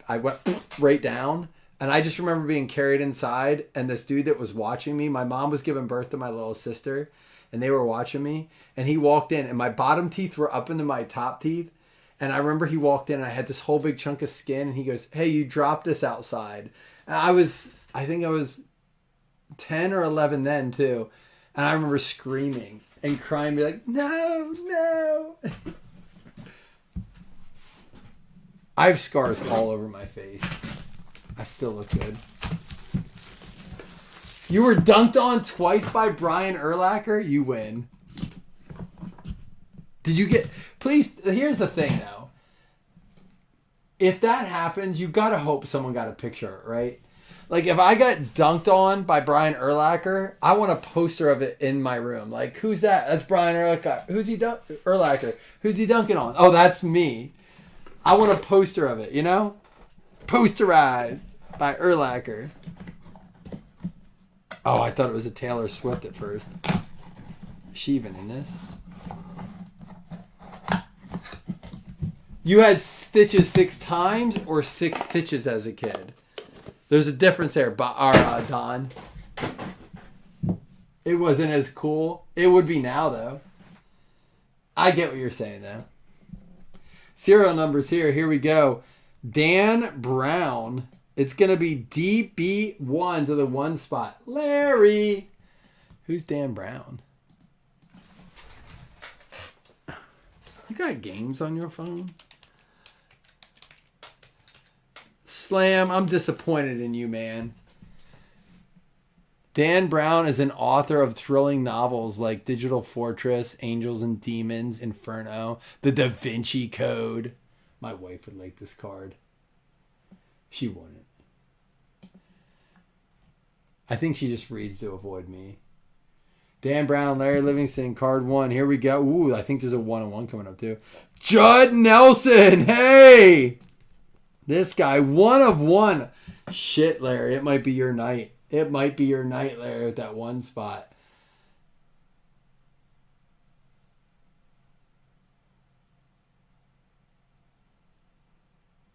went right down, and I just remember being carried inside, and this dude that was watching me, my mom was giving birth to my little sister, and they were watching me, and he walked in, and my bottom teeth were up into my top teeth, and I remember he walked in, and I had this whole big chunk of skin, and he goes, "Hey, you dropped this outside." And I think I was 10 or 11 then too, and I remember screaming and crying, be like, no. I have scars all over my face. I still look good. You were dunked on twice by Brian Urlacher? You win. Did you get... Please, here's the thing, though. If that happens, you gotta hope someone got a picture, right? Like, if I got dunked on by Brian Urlacher, I want a poster of it in my room. Like, who's that? That's Brian Urlacher. Urlacher. Who's he dunking on? Oh, that's me. I want a poster of it, you know? Posterized by Urlacher. Oh, I thought it was a Taylor Swift at first. Is she even in this? You had stitches 6 times or 6 stitches as a kid? There's a difference there, Don. It wasn't as cool. It would be now, though. I get what you're saying, though. Serial numbers here. Here we go. Dan Brown. It's going to be DB1 to the 1 spot. Larry. Who's Dan Brown? You got games on your phone? Slam, I'm disappointed in you, man. Dan Brown is an author of thrilling novels like Digital Fortress, Angels and Demons, Inferno, The Da Vinci Code. My wife would like this card. She wouldn't. I think she just reads to avoid me. Dan Brown, Larry Livingston, card 1. Here we go. Ooh, I think there's a 1-on-1 coming up too. Judd Nelson. Hey! This guy, 1 of 1. Shit, Larry, it might be your night. It might be your night, Larry, with that 1 spot.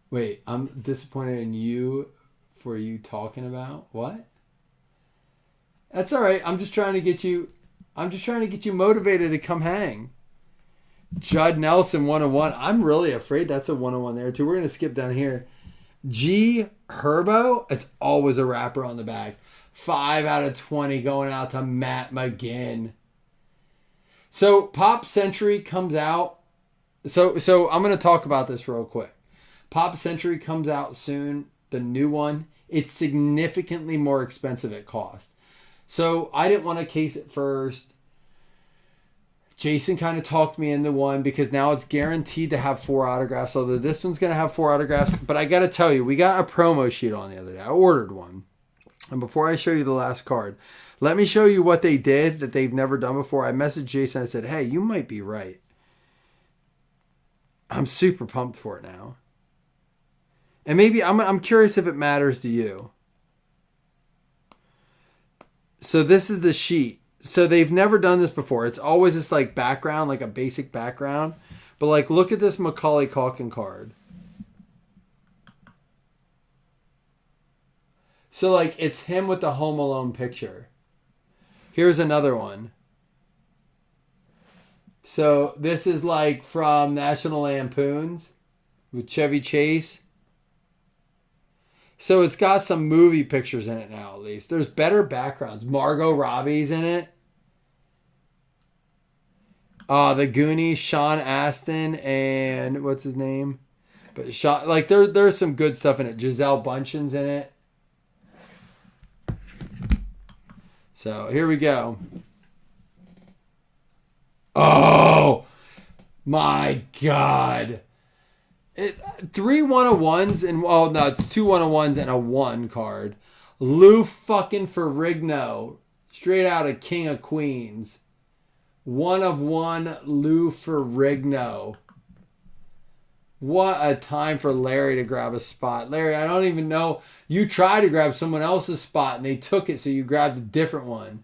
Wait, I'm disappointed in you for you talking about what? That's all right. I'm just trying to get you motivated to come hang. Judd Nelson, 101. I'm really afraid that's a 101 there too. We're going to skip down here. G Herbo. It's always a wrapper on the back. 5 out of 20 going out to Matt McGinn. So Pop Century comes out. So I'm going to talk about this real quick. Pop Century comes out soon. The new one. It's significantly more expensive at cost. So I didn't want to case it first. Jason kind of talked me into one because now it's guaranteed to have 4 autographs. Although this one's going to have 4 autographs. But I got to tell you, we got a promo sheet on the other day. I ordered one. And before I show you the last card, let me show you what they did that they've never done before. I messaged Jason. I said, hey, you might be right. I'm super pumped for it now. And maybe I'm curious if it matters to you. So this is the sheet. So they've never done this before. It's always this like background, like a basic background. But like, look at this Macaulay Culkin card. So like, it's him with the Home Alone picture. Here's another one. So this is like from National Lampoons with Chevy Chase. So it's got some movie pictures in it now, at least. There's better backgrounds. Margot Robbie's in it. The Goonies, Sean Astin, and what's his name? But Sean, like there's some good stuff in it. Giselle Bundchen's in it. So here we go. Oh my God. 3 101s and it's 2 101s and a 1 card. Lou fucking Ferrigno, straight out of King of Queens. 1 of 1 Lou Ferrigno. What a time for Larry to grab a spot. Larry, I don't even know. You tried to grab someone else's spot and they took it, so you grabbed a different one.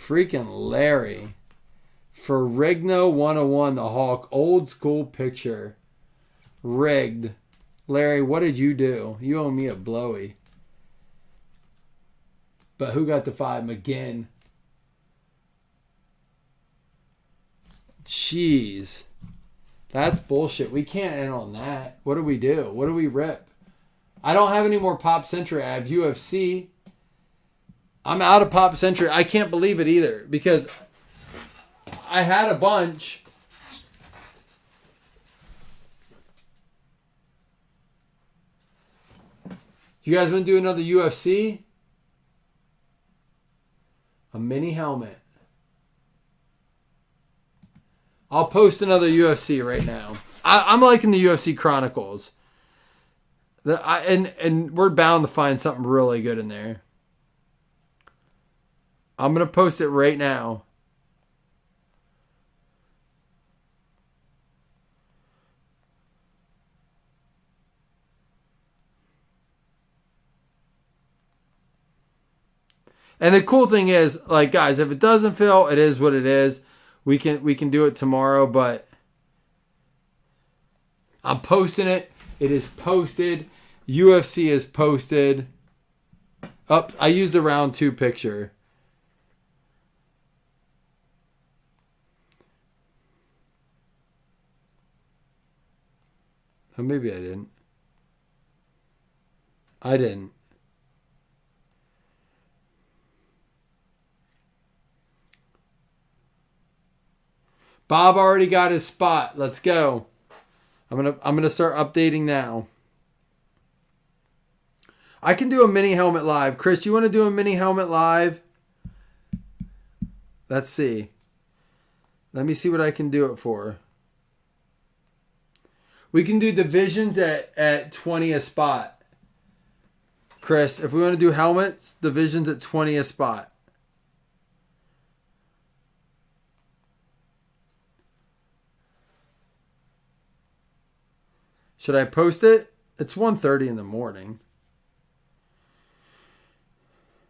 Freaking Larry. Ferrigno 101, the Hulk. Old school picture. Rigged. Larry, what did you do? You owe me a blowy. But who got the 5? McGinn. Jeez. That's bullshit. We can't end on that. What do we do? What do we rip? I don't have any more Pop Century. I have UFC. I'm out of Pop Century. I can't believe it either because I had a bunch. You guys want to do another UFC? A mini helmet. I'll post another UFC right now. I'm liking the UFC Chronicles. And we're bound to find something really good in there. I'm going to post it right now. And the cool thing is, like, guys, if it doesn't fill, it is what it is. We can do it tomorrow, but I'm posting it. It is posted. UFC is posted. I used the round 2 picture. Oh, maybe I didn't. I didn't. Bob already got his spot. Let's go. I'm gonna start updating now. I can do a mini helmet live. Chris, you want to do a mini helmet live? Let's see. Let me see what I can do it for. We can do divisions at 20 a spot. Chris, if we want to do helmets, divisions at 20 a spot. Should I post it? It's 1:30 in the morning.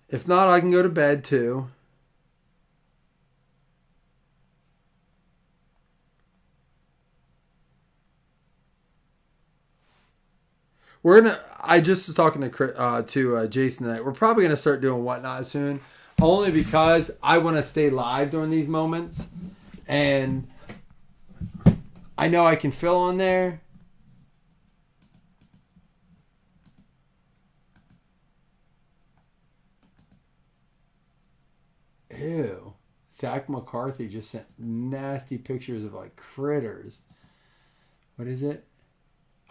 If not, I can go to bed too. I just was talking to Jason tonight. We're probably going to start doing Whatnot soon. Only because I want to stay live during these moments. And I know I can fill on there. Ew. Zach McCarthy just sent nasty pictures of like critters. What is it?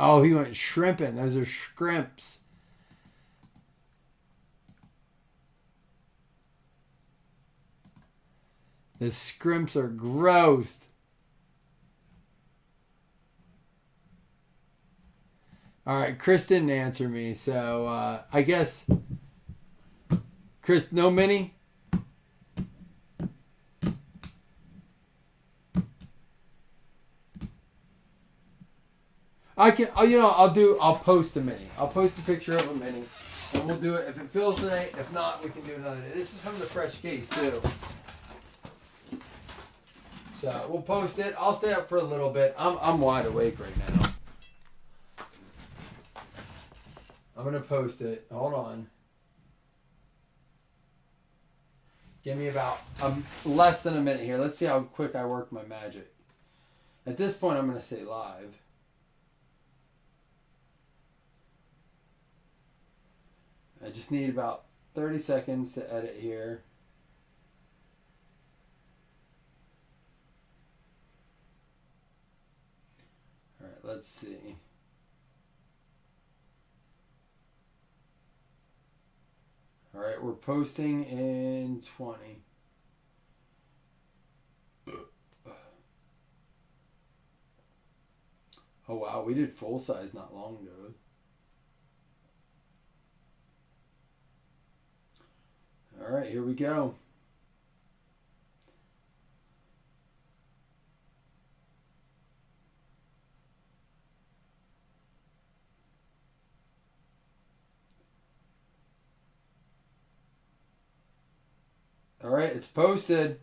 Oh, he went shrimping. Those are scrimps. The scrimps are gross. All right, Chris didn't answer me, so I guess Chris, no mini. I'll post a mini. I'll post a picture of a mini. And we'll do it if it fills today. If not, we can do another day. This is from the fresh case too. So we'll post it. I'll stay up for a little bit. I'm wide awake right now. I'm gonna post it. Hold on. Give me about less than a minute here. Let's see how quick I work my magic. At this point, I'm going to say live. I just need about 30 seconds to edit here. All right, let's see. All right, we're posting in 20. Oh wow, we did full size not long ago. All right, here we go. All right, it's posted.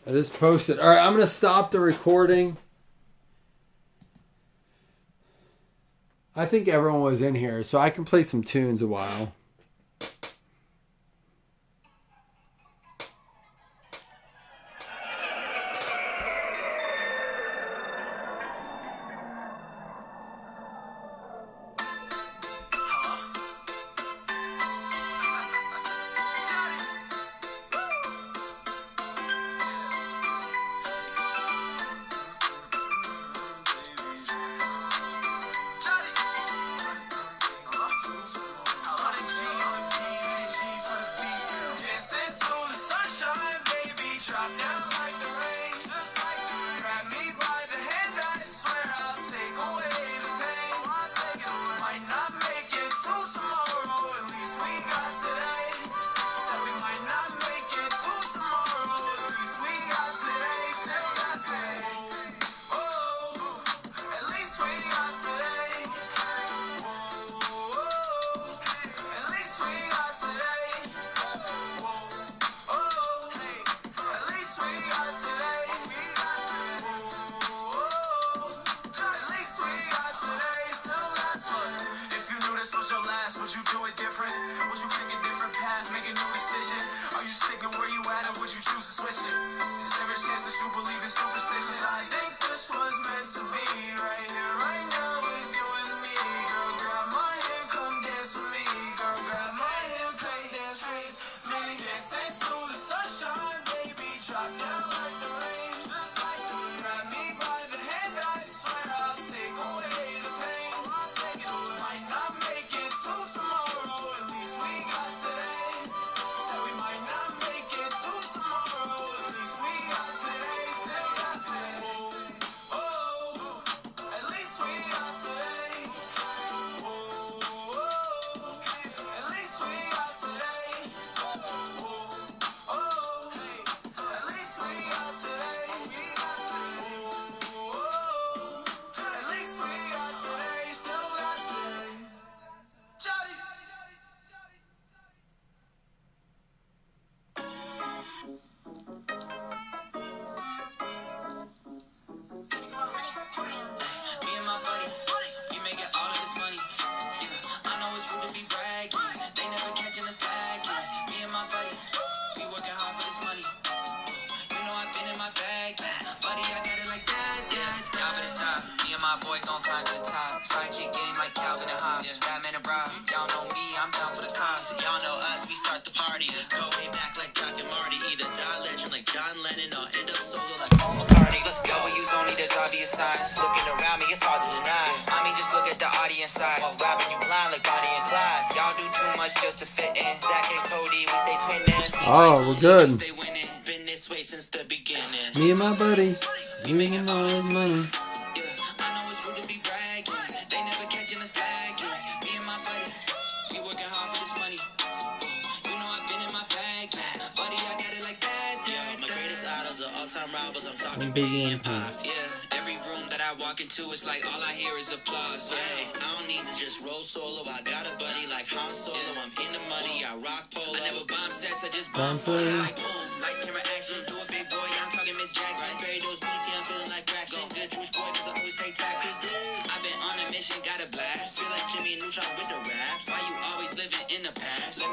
It is posted. All right, I'm going to stop the recording. I think everyone was in here, so I can play some tunes a while. Oh, we're good. Me and my buddy, you making all this money. I'm big and pop. Yeah, every room that I walk into, it's like all I hear is applause. Hey, I don't need to just roll solo. I got a buddy like Han Solo. I'm in the money, I rock polo. I never bomb sets, I just bomb fun. Like boom, lights, camera, action. Do a big boy, I'm talking Miss Jackson. Bury those beats, yeah, I'm feeling like Braxton. Good Jewish boy, cause I always pay taxes. I've been on a mission, got a blast. Feel like Jimmy Neutron with the raps. Why you always living in the past? Let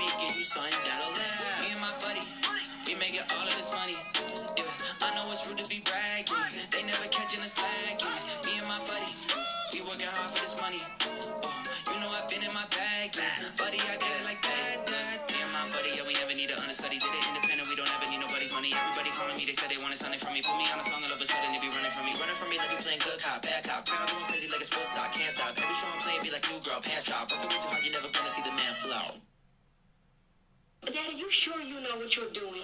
what you're doing.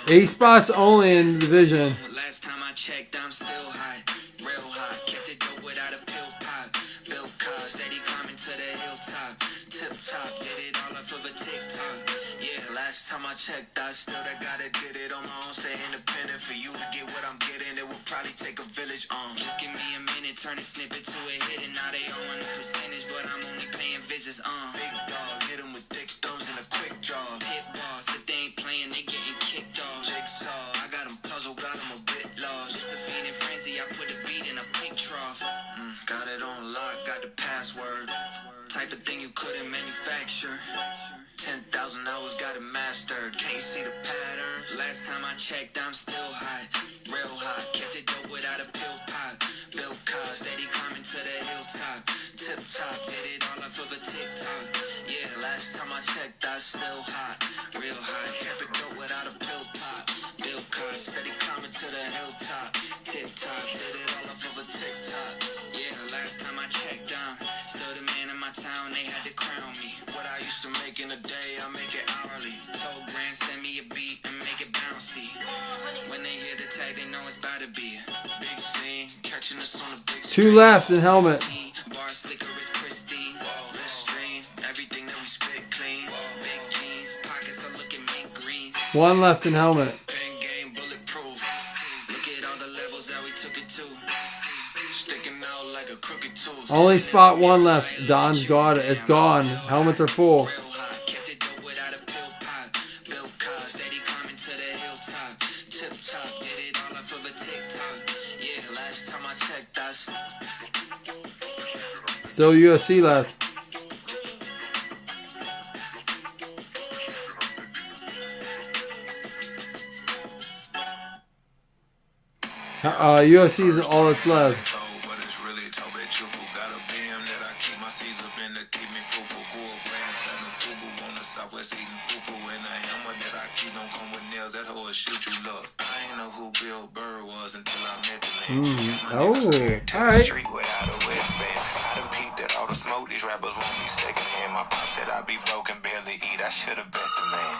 Eight spots only in the division. Last time I checked, I'm still high, real high. Kept it dope without a pill pop. Bill Cosby, steady climbing to the hilltop. Tip top, did it all off of a TikTok. Yeah, last time I checked, I still gotta get it on my own. Stay independent for you to get what I'm getting. It will probably take a village on. Just give me a minute, turn a snippet to a hit, and now they all want a percentage, but I'm only paying visits on. Big dog, hit 'em with thick thumbs and a quick draw. Hit boss, if they ain't playing, they getting kicked off. Jigsaw, I got 'em puzzled, got 'em a bit lost. It's a feeding frenzy, I put a beat in a pink trough. Got it on lock, got the password. Type of thing you couldn't manufacture. 10,000 hours, got it mastered. Can't see the patterns. Last time I checked, I'm still high, real high. Kept it dope without a pill pop. Bill Cosby, steady climbing to the hilltop. Tip top, did it all off of a TikTok. Yeah, last time I checked, I still hot, real high. Kept it dope without a pill pop. Bill Cosby, steady climbing to the hilltop. Tip top, did it all off of a TikTok. Yeah, last time I checked, still the man in my town. They had to crown me. What I used to make in a day, I make it hourly. Told Grant, send me a beat and make it bouncy. When they hear the tag, they know it's about to be a big scene. Catching us on a big Two left in helmet. bar slicker is pristine. Let's stream everything that we spit clean. Big jeans, pockets are looking mint green. One left in helmet. Pen game bulletproof. Look at all the levels that we took it to. Sticking out like a crooked tooth. Only spot one left. Don's got it. It's gone. Helmets are full. Real high, kept it dope without a pill pop. Bill Cosby, steady climbing to the hilltop. Tip top, did it all off of a TikTok. Yeah, last time I checked, I Still UFC left. UFC is all that's left. But it's really Toby Chufu. Got a BM that I keep my seeds up in to keep me fruitful. Bull brand, platinum fubu on the southwest eating fufu. And a hammer that I keep don't come with nails. That hoe will shoot you, look. I ain't know who Bill Burr was until I met the man. Oh, alright. Street without a wristband. I done peeped at all the smoke. These rappers won't be second hand. My pop said I'd be broken, barely eat. I should've bet the man.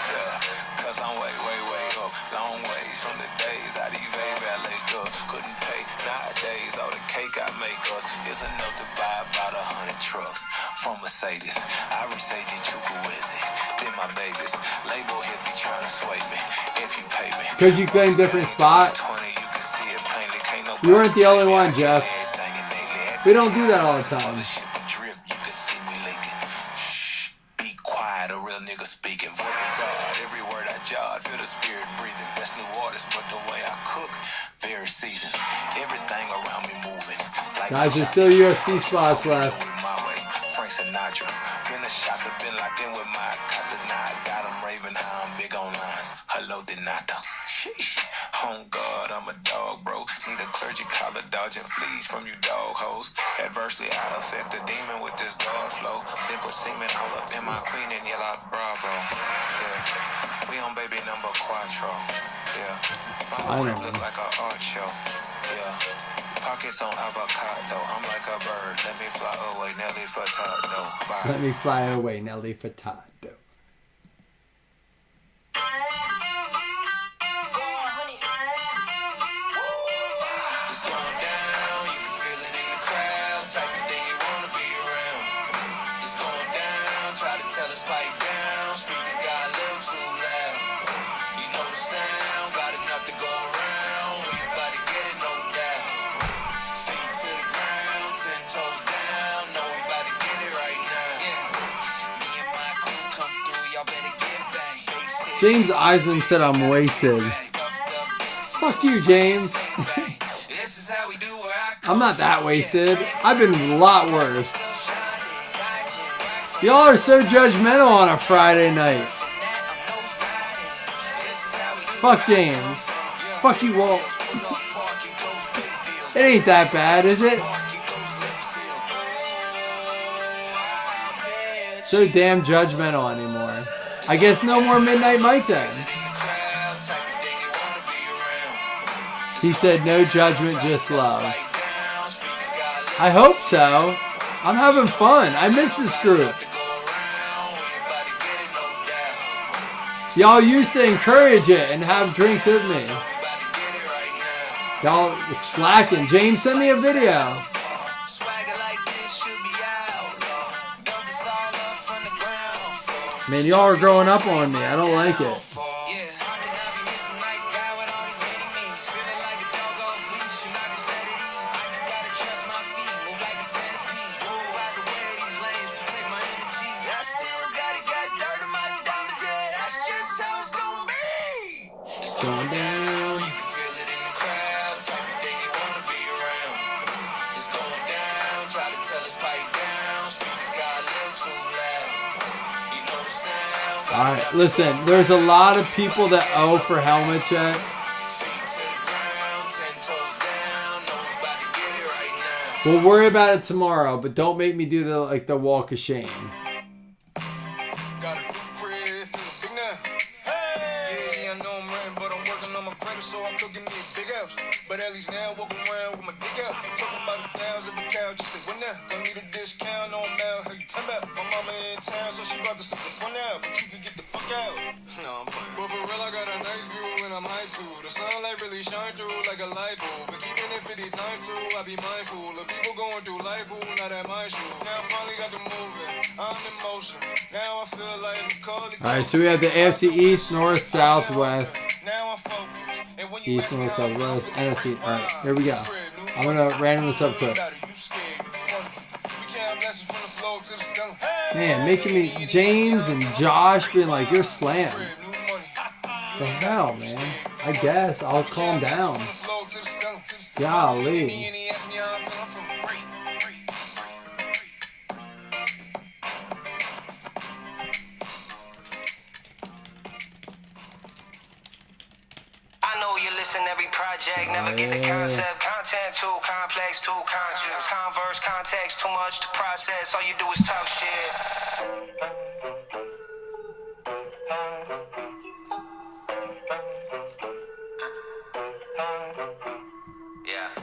Yeah, cause I'm way, way, way up. Long ways from the days I evade valet stuff. Couldn't pay nowadays. All the cake I make us is enough to buy about 100 trucks from Mercedes. I resage Chukwueze. Then my babies. Label hit be trying to sway me. If you pay me. Because you claim different spot. 20, you can see it plainly. Can't nobody You weren't the only one, Jeff. everything innately. We don't do that all the time. Other shit be drip, you can see me leaking. Shh, be quiet, a real nigga speaking. Voice of God, every word I jot, feel the spirit breathing. Best new waters, but the way I cook, very seasoned. Everything around me moving. Like Guys, there's still UFC spots left. with my way, Frank Sinatra. Been a shop that been locked in with my cousins. Now I got them raving how I'm big on lines. Hello, Denata. Sheesh. Oh God, I'm a dog, bro. Need a clergy collar, dodging fleas from you dog hoes. Adversely, I affect the demon with this dog flow. Then put semen all up in my queen and yell out bravo. Yeah, we on baby number quattro. Yeah, my whole crib look like an art show. Yeah, pockets on avocado. I'm like a bird. Let me fly away, Nelly Furtado. Bye. Let me fly away, Nelly Furtado. It's going down, you can feel it in the crowd. Type of thing you wanna be around. It's going down, try to tell us pipe down. Speakers got a little too loud. You know the sound, got enough to go around. We about to get it, no doubt. Feet to the ground, 10 toes down. Know we about to get it right now. Me and my crew come through, y'all better get back. James Eisman said I'm wasted. Fuck you, James. This is how we do where I I'm not that wasted. I've been a lot worse. Y'all are so judgmental on a Friday night. Fuck James. Fuck you, Walt. It ain't that bad, is it? So damn judgmental anymore. I guess no more Midnight Mike then. He said no judgment, just love. I hope so. I'm having fun. I miss this group. Y'all used to encourage it and have drinks with me. Y'all slacking. James, send me a video. Man, y'all are growing up on me. I don't like it. Going down. Alright, listen, there's a lot of people that owe for helmet check. We'll worry about it tomorrow, but don't make me do the walk of shame. So I'm cooking me a big house. But at least now walking around with my dick out. Talking about the pounds of a cow. Just say, when now? Gonna need a discount on mail. How you tell about? My mama in town, so she brought this up the fun out. But you can get the fuck out. No, I'm playing. But for real, I got a nice view and I'm high too. The sunlight really shine through like a light bulb. But keeping it 50 times too, I be mindful of people going through life who not at my shoe. Now I finally got to moving. I'm in motion. Now I feel like Macaulay. Alright, so we have the AFC East, North, South, West. Now I'm focused. East, North, South, West, NFC. Alright, here we go. I'm gonna random this up quick. Man, making me James and Josh being like, you're slammed. The hell, man. I guess I'll calm down. Golly. Every project, never get the concept. Content too complex, too conscious. Converse, context, too much to process. All you do is talk shit.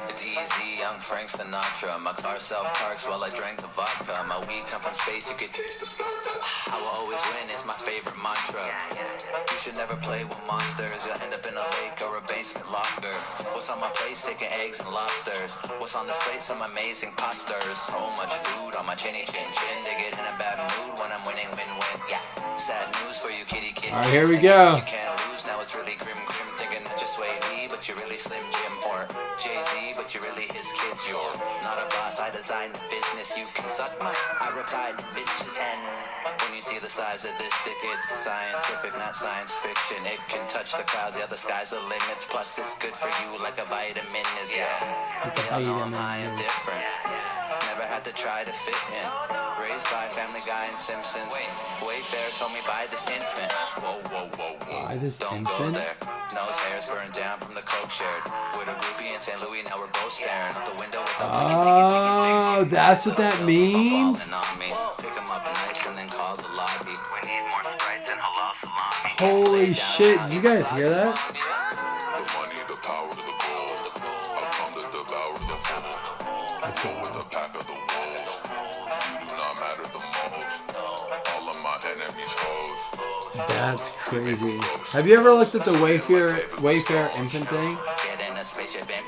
It's easy, young Frank Sinatra. My car self-parks while I drank the vodka. My weed come from space, you could taste the stardust. I will always win is my favorite mantra. You should never play with monsters. You'll end up in a lake or a basement locker. What's on my plate? Steak and eggs and lobsters. What's on this plate? Some amazing posters. So much food on my chinny chin chin. They get in a bad mood when I'm winning win-win. Sad news for you kitty kid. Alright, here we go. You can't lose, now it's really grim. Thinking that you're Sway Lee, but you're really Slim Jim. Or Jay-Z, but you're really his kids. You're not a boss, I designed the business. You can suck my, I replied bitches. And when you see the size of this dick, it's scientific, not science fiction. It can touch the clouds, yeah, the sky's the limits. Plus it's good for you like a vitamin is, yeah. They all know I'm high and different. Never had to try to fit in. Raised by Family Guy and Simpsons. Wayfair told me buy this infant. Whoa, whoa, whoa, whoa. Buy this Don't infant? go there. Nose hairs burned down from the coke shared. With a groupie in St. Louis, now we're both staring out the window with the Oh, that's what that means? Pick 'em up nice and then call the lobby. We need more Sprites and halal salami. Holy shit, did you guys hear that? The money, the power, the gold. I come to devour the fold. I go with a pack of the wolves. You do not matter the most. All of my enemies hoes. That's crazy. Have you ever looked at the Wayfair infant thing? Get in a spaceship and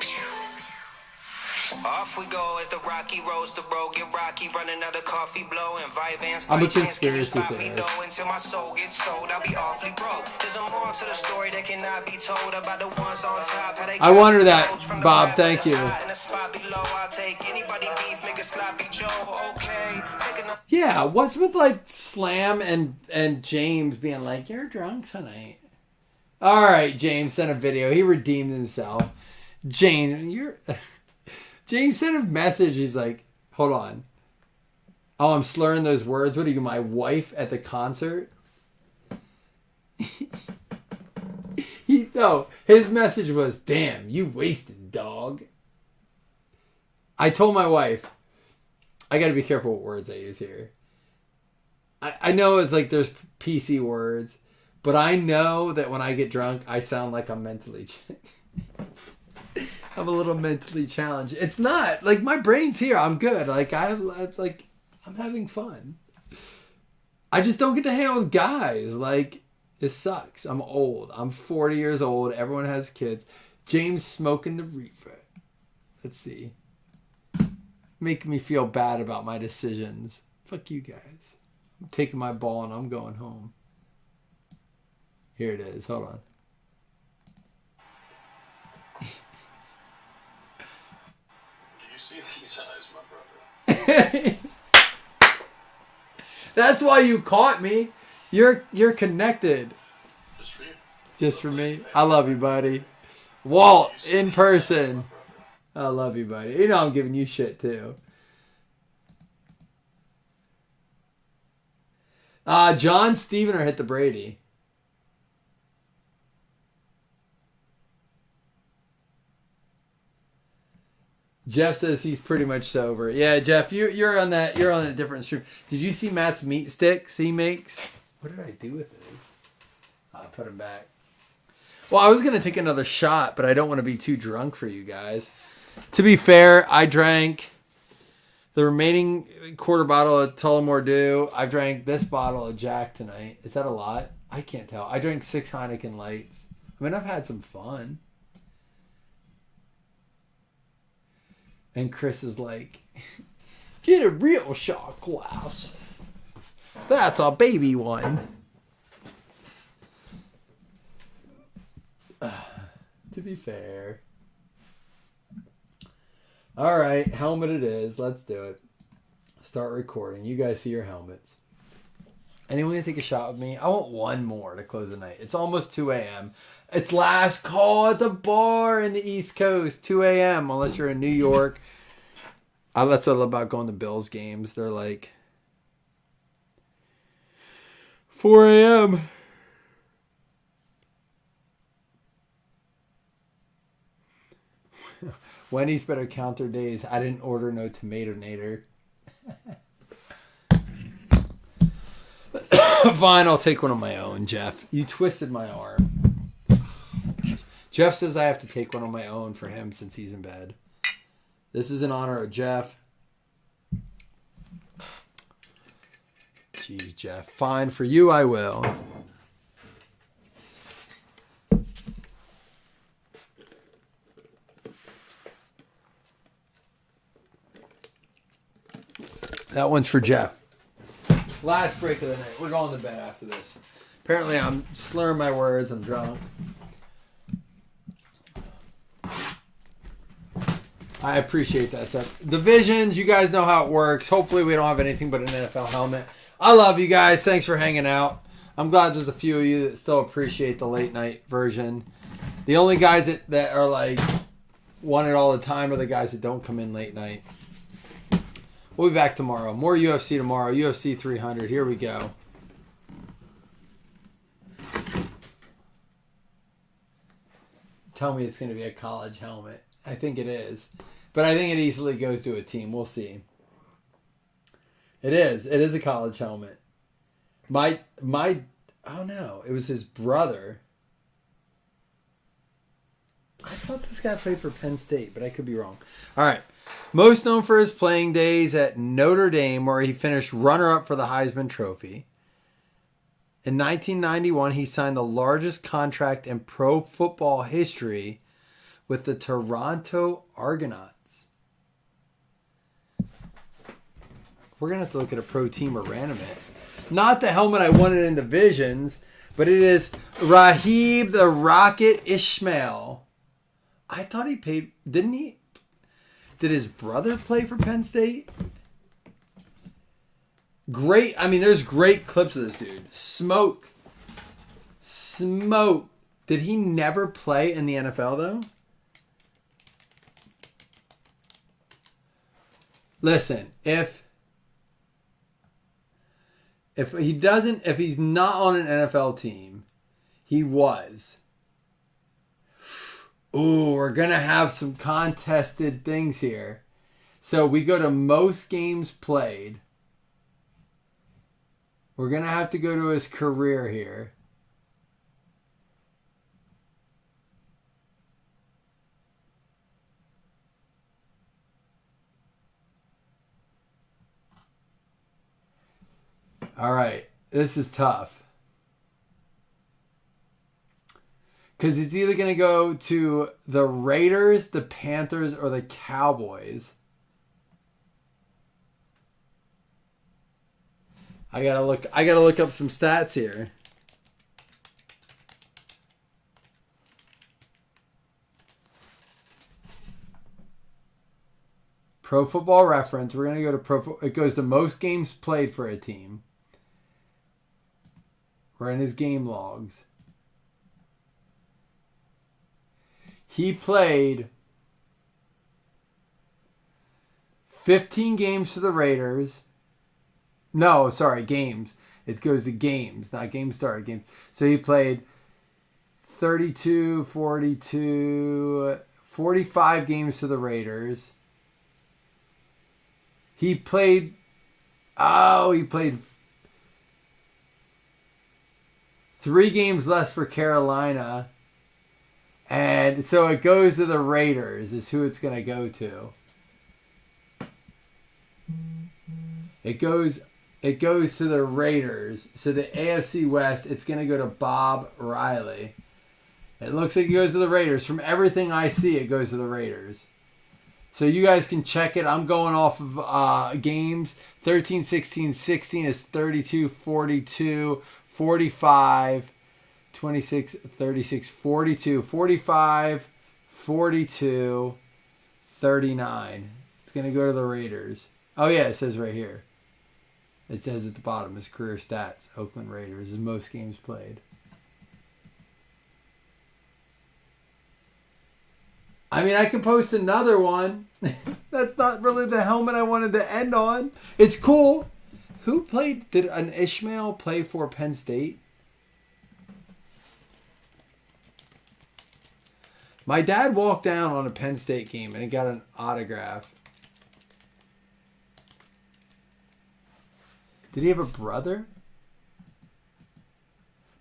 Off we go as the Rocky roads the road get rocky, running out of coffee blowing Vyvanse I'm a by chance. Can you conspiracy spot me theorist. though until my soul gets sold? I'll be awfully broke. There's a moral to the story that cannot be told about the ones on top. How they I wonder that, from the Bob, rap to thank the you. side, and the spot below, I'll take anybody beef, make a sloppy Joe. Okay, taking a Yeah, what's with like Slam and James being like, you're drunk tonight? Alright, James sent a video. He redeemed himself. James sent a message. He's like, hold on. Oh, I'm slurring those words. What are you, my wife at the concert? His message was, damn, you wasted, dog. I told my wife, I gotta be careful what words I use here. I know it's like there's PC words, but I know that when I get drunk, I sound like I'm mentally I'm a little mentally challenged. It's not like my brain's here. I'm good. Like I'm having fun. I just don't get to hang out with guys. Like it sucks. I'm old. I'm 40 years old. Everyone has kids. James smoking the reefer. Let's see. Making me feel bad about my decisions. Fuck you guys. I'm taking my ball and I'm going home. Here it is. Hold on. These eyes, my brother. That's why you caught me. You're connected. Just for you. Just for me. I love you, buddy. Walt, in person. I love you, buddy. You know I'm giving you shit too. John Stevener hit the Brady. Jeff says he's pretty much sober. Yeah, Jeff, you're on that. You're on a different stream. Did you see Matt's meat sticks he makes? What did I do with those? I put them back. Well, I was gonna take another shot, but I don't want to be too drunk for you guys. To be fair, I drank the remaining quarter bottle of Tullamore Dew. I drank this bottle of Jack tonight. Is that a lot? I can't tell. I drank 6 Heineken Lights. I mean, I've had some fun. And Chris is like, get a real shot glass. That's a baby one. To be fair. All right, helmet it is. Let's do it. Start recording. You guys see your helmets. Anyone gonna take a shot with me? I want one more to close the night. It's almost 2 a.m. It's last call at the bar in the East Coast. 2 a.m. unless you're in New York. That's what I love about going to Bills games. They're like 4 a.m. Wendy's better count their days. I didn't order no tomato nader. Fine, I'll take one of my own, Jeff. You twisted my arm. Jeff says I have to take one on my own for him since he's in bed. This is in honor of Jeff. Jeez, Jeff. Fine, for you I will. That one's for Jeff. Last break of the night. We're going to bed after this. Apparently I'm slurring my words. I'm drunk. I appreciate that stuff. Divisions, you guys know how it works. Hopefully we don't have anything but an NFL helmet. I love you guys. Thanks for hanging out. I'm glad there's a few of you that still appreciate the late night version. The only guys that are like want it all the time are the guys that don't come in late night. We'll be back tomorrow. More UFC tomorrow. UFC 300. Here we go. Tell me it's going to be a college helmet. I think it is. But I think it easily goes to a team. We'll see. It is. It is a college helmet. My oh no, it was his brother. I thought this guy played for Penn State, but I could be wrong. All right. Most known for his playing days at Notre Dame, where he finished runner-up for the Heisman Trophy. In 1991, he signed the largest contract in pro football history with the Toronto Argonauts. We're going to have to look at a pro team or random it. Not the helmet I wanted in divisions, but it is Rahib the Rocket Ishmael. I thought he paid... Didn't he? Did his brother play for Penn State? Great. I mean, there's great clips of this dude. Smoke. Did he never play in the NFL, though? Listen, if he's not on an NFL team, he was. Ooh, we're going to have some contested things here. So we go to most games played. We're going to have to go to his career here. All right. This is tough. Because it's either going to go to the Raiders, the Panthers, or the Cowboys. I gotta look up some stats here. Pro Football Reference. We're gonna go to it goes to most games played for a team. We're in his game logs. He played 15 games for the Raiders. No, sorry, games. It goes to games, not games started, games. So he played 32, 42, 45 games for the Raiders. He played 3 games less for Carolina. And so it goes to the Raiders is who it's going to go to. It goes to the Raiders. So the AFC West, it's going to go to Bob Riley. It looks like it goes to the Raiders. From everything I see, it goes to the Raiders. So you guys can check it. I'm going off of games. 13, 16, 16 is 32, 42, 45, 26, 36, 42, 45, 42, 39. It's going to go to the Raiders. Oh, yeah, it says right here. It says at the bottom, his career stats. Oakland Raiders, his most games played. I mean, I can post another one. That's not really the helmet I wanted to end on. It's cool. Who played? Did an Ishmael play for Penn State? My dad walked down on a Penn State game and he got an autograph. Did he have a brother?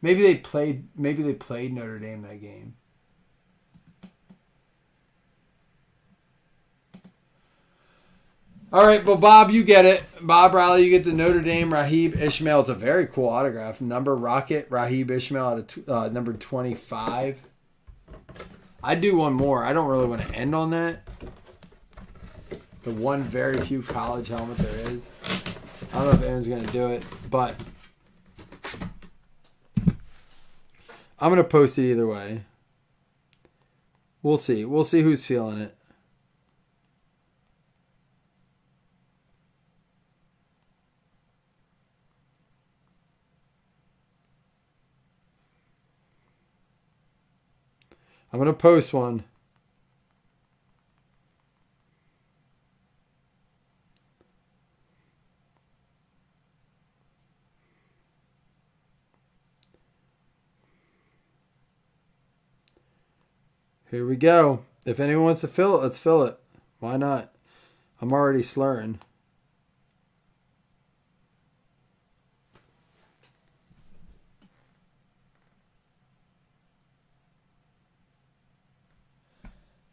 Maybe they played Notre Dame that game. All right, well, Bob, you get it. Bob Riley, you get the Notre Dame Raheem Ishmael. It's a very cool autograph. Number Rocket, Raheem Ishmael at number 25. I'd do one more. I don't really want to end on that. The one very few college helmet there is. I don't know if anyone's going to do it, but I'm going to post it either way. We'll see. We'll see who's feeling it. I'm going to post one. Here we go. If anyone wants to fill it, let's fill it. Why not? I'm already slurring.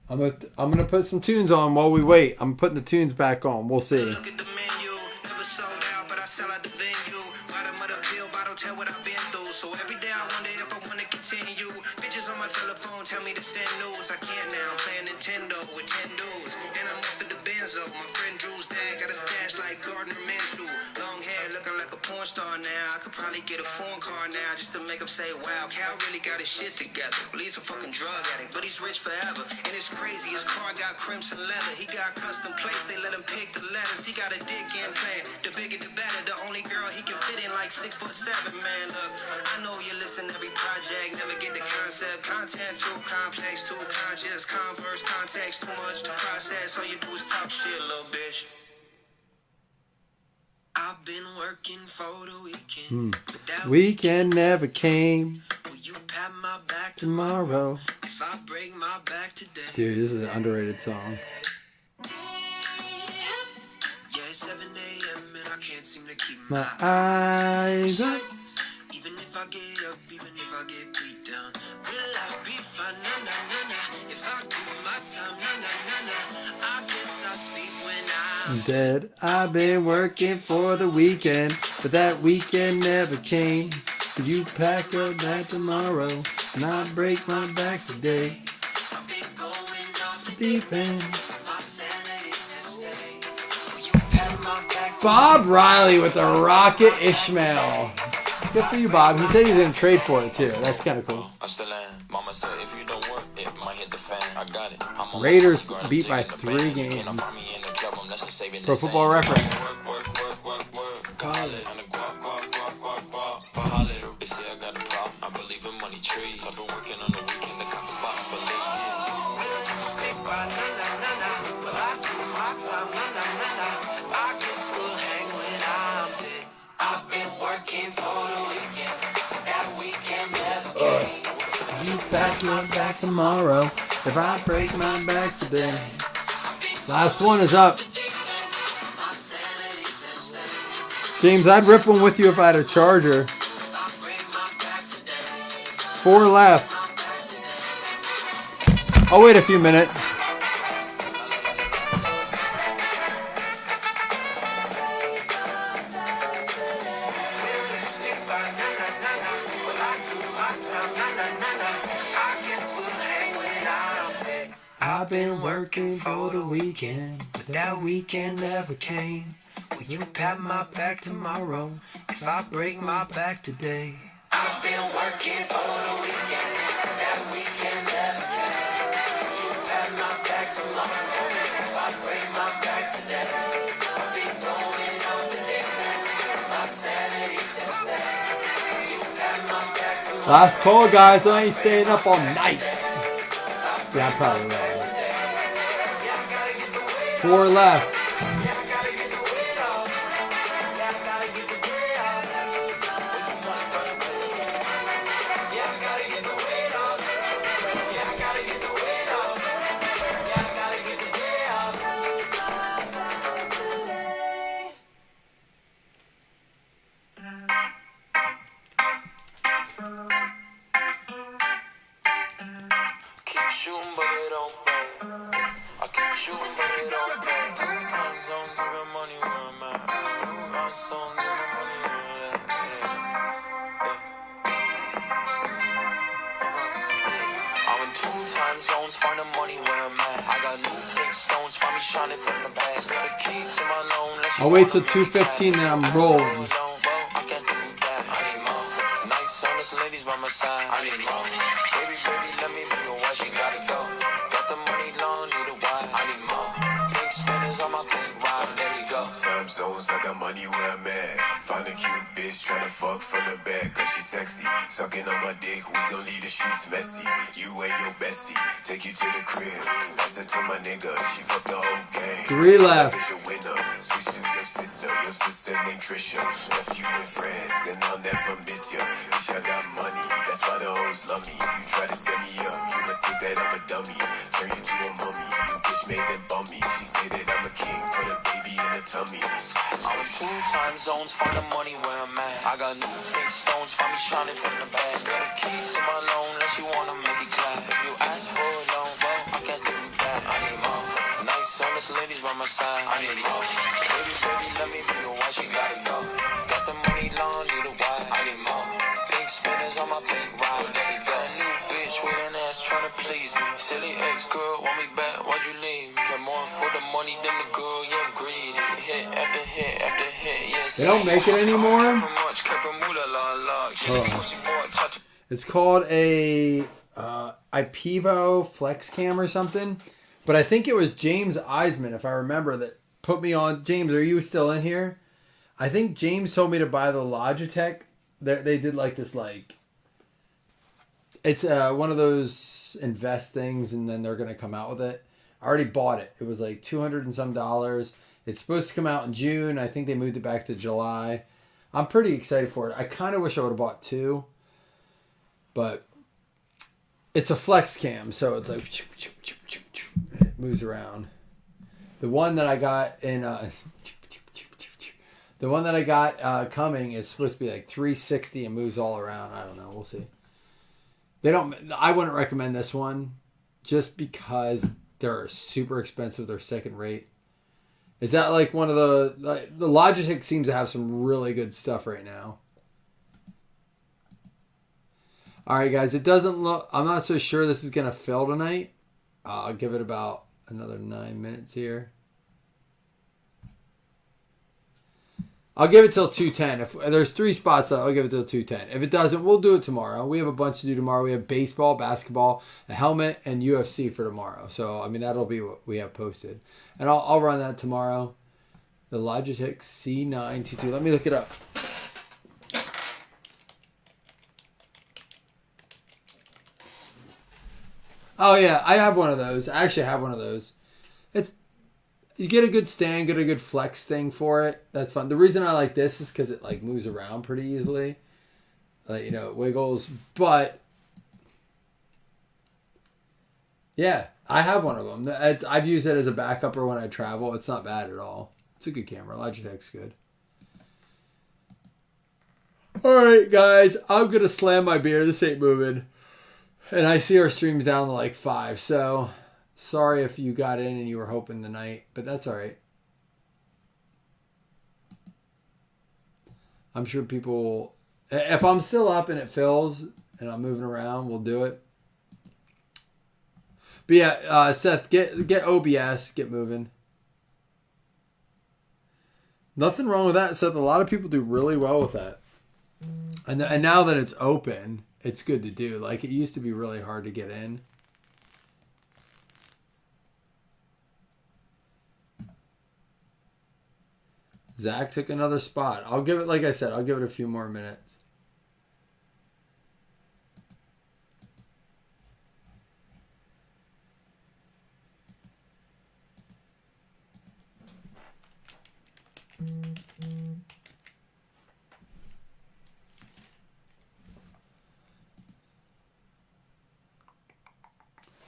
I'm gonna put some tunes on while we wait. I'm putting the tunes back on. We'll see. Look at the menu, never sold out, but I sell out the venue. Bottom of the pill bottle, tell what I've been through. So every day I wonder if I want to continue. Bitches on my telephone tell me to send news. I can't now, I'm playing Nintendo with 10 dudes. And I'm off at the benzo. My friend Drew's dad got a stash like Gardner Minshew. Long hair looking like a porn star now. I could probably get a phone call now just to make him say, wow, Cal really got his shit together. Well, he's a fucking drug addict, but he's rich forever. And it's crazy, his car got crimson leather. He got custom plates, they let him pick the letters. He got a dick implant, the bigger the better. The only girl he can fit in like 6'7", man. Look, I know you listen to every project, never get the concept. Content too complex, too conscious. Converse, context, too much to process. All you do is talk shit, little bitch. I've been working for the weekend. But that Weekend never came. will you pat my back Tomorrow. if I break my back today? Dude, this is an underrated song. Yeah, it's 7 a.m. and I can't seem to keep My eyes up. Even if I I get up, even if I get beat down. Will I be fine? Nah, nah, nah, nah. If I do my time, nah, nah, nah, nah. I guess I sleep when I'm Dead. I've been working for the weekend, but that weekend never came. You pack up back tomorrow, and I break my back today. I've been going off the Deep end. my sanity's at stake. Will you pat my back to Bob Riley with the Rocket Ishmael. Good for you, Bob. He said he didn't trade for it too. That's kind of cool. I still am. Mama said if you don't work, it might hit the fan. I got it. I'm on Raiders my beat by taking the 3 band. games. You can't find me in the club unless I'm saving Pro the Football same. Reference. Work. Call it. And the guap. Behind it. They say I got a problem. I believe in money trees. I've been working on the weekend to cut the spot. I believe it. stick by? Nah, nah, nah, nah. Well, I do my time. Nah, nah, nah, nah. I guess we'll hang when I'm dead. I've been working for the weekend. That weekend never came. You pack my back tomorrow, if I break my back today. Last one is up. My sanity's at stake. James, I'd rip one with you if I had a charger. If I break my back today. 4 left. I'll wait a few minutes. Stick by? Nah, nah, nah, nah. Well, I do my time. Nah, nah, nah, nah. I guess we'll hang when I'm dead. I've been working for the weekend, but that weekend never came. Will you pat my back tomorrow if I break my back today? I've been working for the weekend. That weekend never came. You pat my back tomorrow. If I break my back today. I've been going off the deep end. My sanity's at stake. You pat my back tomorrow. Last call, guys. I ain't staying up all night. Yeah, I probably will. 4 left. Keep shooting, but it don't pay. I keep shooting, but it don't pay. 2 time zones of your money where I'm at. 2 rhinestones in the money where I'm at. I'm in 2 time zones, find the money where I'm at. I got new big stones, find me shining from the back. Got a key to my loan. I'll wait till 2:15 and I'm rolling. I can't do that. I need more. Nice, honest ladies by my side. I need more. Baby, let me be your wife. She gotta go. Got the money long, need a wife. I need more. Pink spinners on my pink ride. There you go. Time zones, I got money where I'm at. Find a cute bitch tryna fuck from the back, cause she sexy. Sucking on my dick, we gon' leave the sheets messy. You and your bestie, take you to the crib. Listen to my nigga, she fucked the whole gang. 3 left. Bitch a winner, switch to your sister named Trisha. Left you with friends, and I'll never miss ya. Bitch, I got money, that's why the hoes love me. You try to set me up, you must think that I'm a dummy. Turn you to a mummy, you bitch made it bummy. She say that I'm a king, put a baby in her tummy. I'm in 2 time zones, find the money where I'm at. I got new big stones, find me shining from the back. Got a key to my loan, unless you wanna make it clap. If you ask for a loan, well, I can't do that. I need more. Nice, honest ladies by my side. I need more. Baby, let me be your wife. She gotta go. Got the money long, need a wife. I need more. Pink spinners on my pink ride. Got a new bitch with an ass trying to please me. Silly ex-girl, want me back, why'd you leave me? Got more for the money than the girl, yeah, I'm greedy. Hit after hit after hit, yes. They don't make it anymore? Oh. It's called a IPEVO Flex Cam or something. But I think it was James Eisman, if I remember, that put me on. James, are you still in here? I think James told me to buy the Logitech. They did like this, like, it's one of those invest things, and then they're going to come out with it. I already bought it. It was like $200 and some. It's supposed to come out in June. I think they moved it back to July. I'm pretty excited for it. I kind of wish I would have bought 2. But it's a flex cam, so it's like it moves around. The one that I got in The one that I got coming is supposed to be like 360 and moves all around. I don't know. We'll see. I wouldn't recommend this one just because they're super expensive. They're second rate. Is that like one of the Logitech seems to have some really good stuff right now. All right, guys. It doesn't look. I'm not so sure this is gonna fill tonight. I'll give it about another 9 minutes here. I'll give it till 2:10. If there's 3 spots, I'll give it till 2:10. If it doesn't, we'll do it tomorrow. We have a bunch to do tomorrow. We have baseball, basketball, a helmet, and UFC for tomorrow. So, I mean, that'll be what we have posted. And I'll run that tomorrow. The Logitech C922. Let me look it up. Oh, yeah. I have one of those. I actually have one of those. You get a good stand, get a good flex thing for it. That's fun. The reason I like this is because it like moves around pretty easily. It wiggles. But yeah, I have one of them. I've used it as a backup or when I travel. It's not bad at all. It's a good camera. Logitech's good. All right, guys. I'm going to slam my beer. This ain't moving. And I see our stream's down to like 5. So... sorry if you got in and you were hoping tonight, but that's all right. I'm sure people... if I'm still up and it fills and I'm moving around, we'll do it. But yeah, Seth, get OBS, get moving. Nothing wrong with that, Seth. A lot of people do really well with that. And now that it's open, it's good to do. Like, it used to be really hard to get in. Zach took another spot. I'll give it, like I said, I'll give it a few more minutes.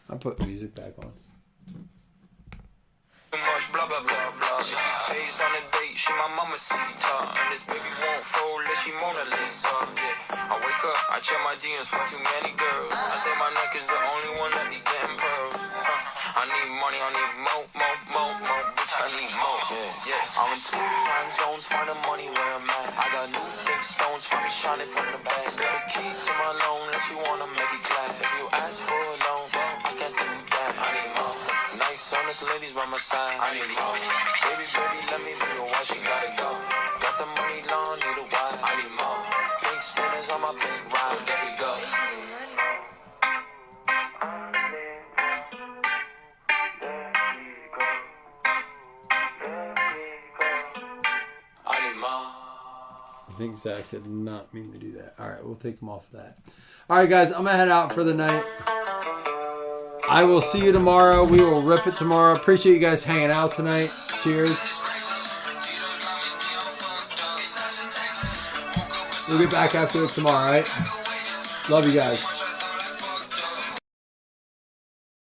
I'll put the music back on. Much blah blah blah blah. Days on a date, she my mama Sita, and this baby won't fold unless she Mona Lisa. Yeah. I wake up, I check my DMs for too many girls. I think my neck is the only one that be getting pearls. I need money, I need more, bitch, I need more. Yes, I'm in 2 time zones, find the money where I'm at. I got new big stones for me shining from the back. Got a key to my loan, that you wanna make it clap. If you ask for a loan, I can't do that. I need more. Nice, honest ladies by my side. I need more. Baby, let me be your wife. She gotta go. Got the money long, need a wife. I need more. Pink spinners on my pink ride. Let me go. I need more. I think Zach did not mean to do that. All right, we'll take him off of that. All right, guys, I'm going to head out for the night. I will see you tomorrow. We will rip it tomorrow. Appreciate you guys hanging out tonight. Cheers. We'll get back after it tomorrow, all right? Love you guys.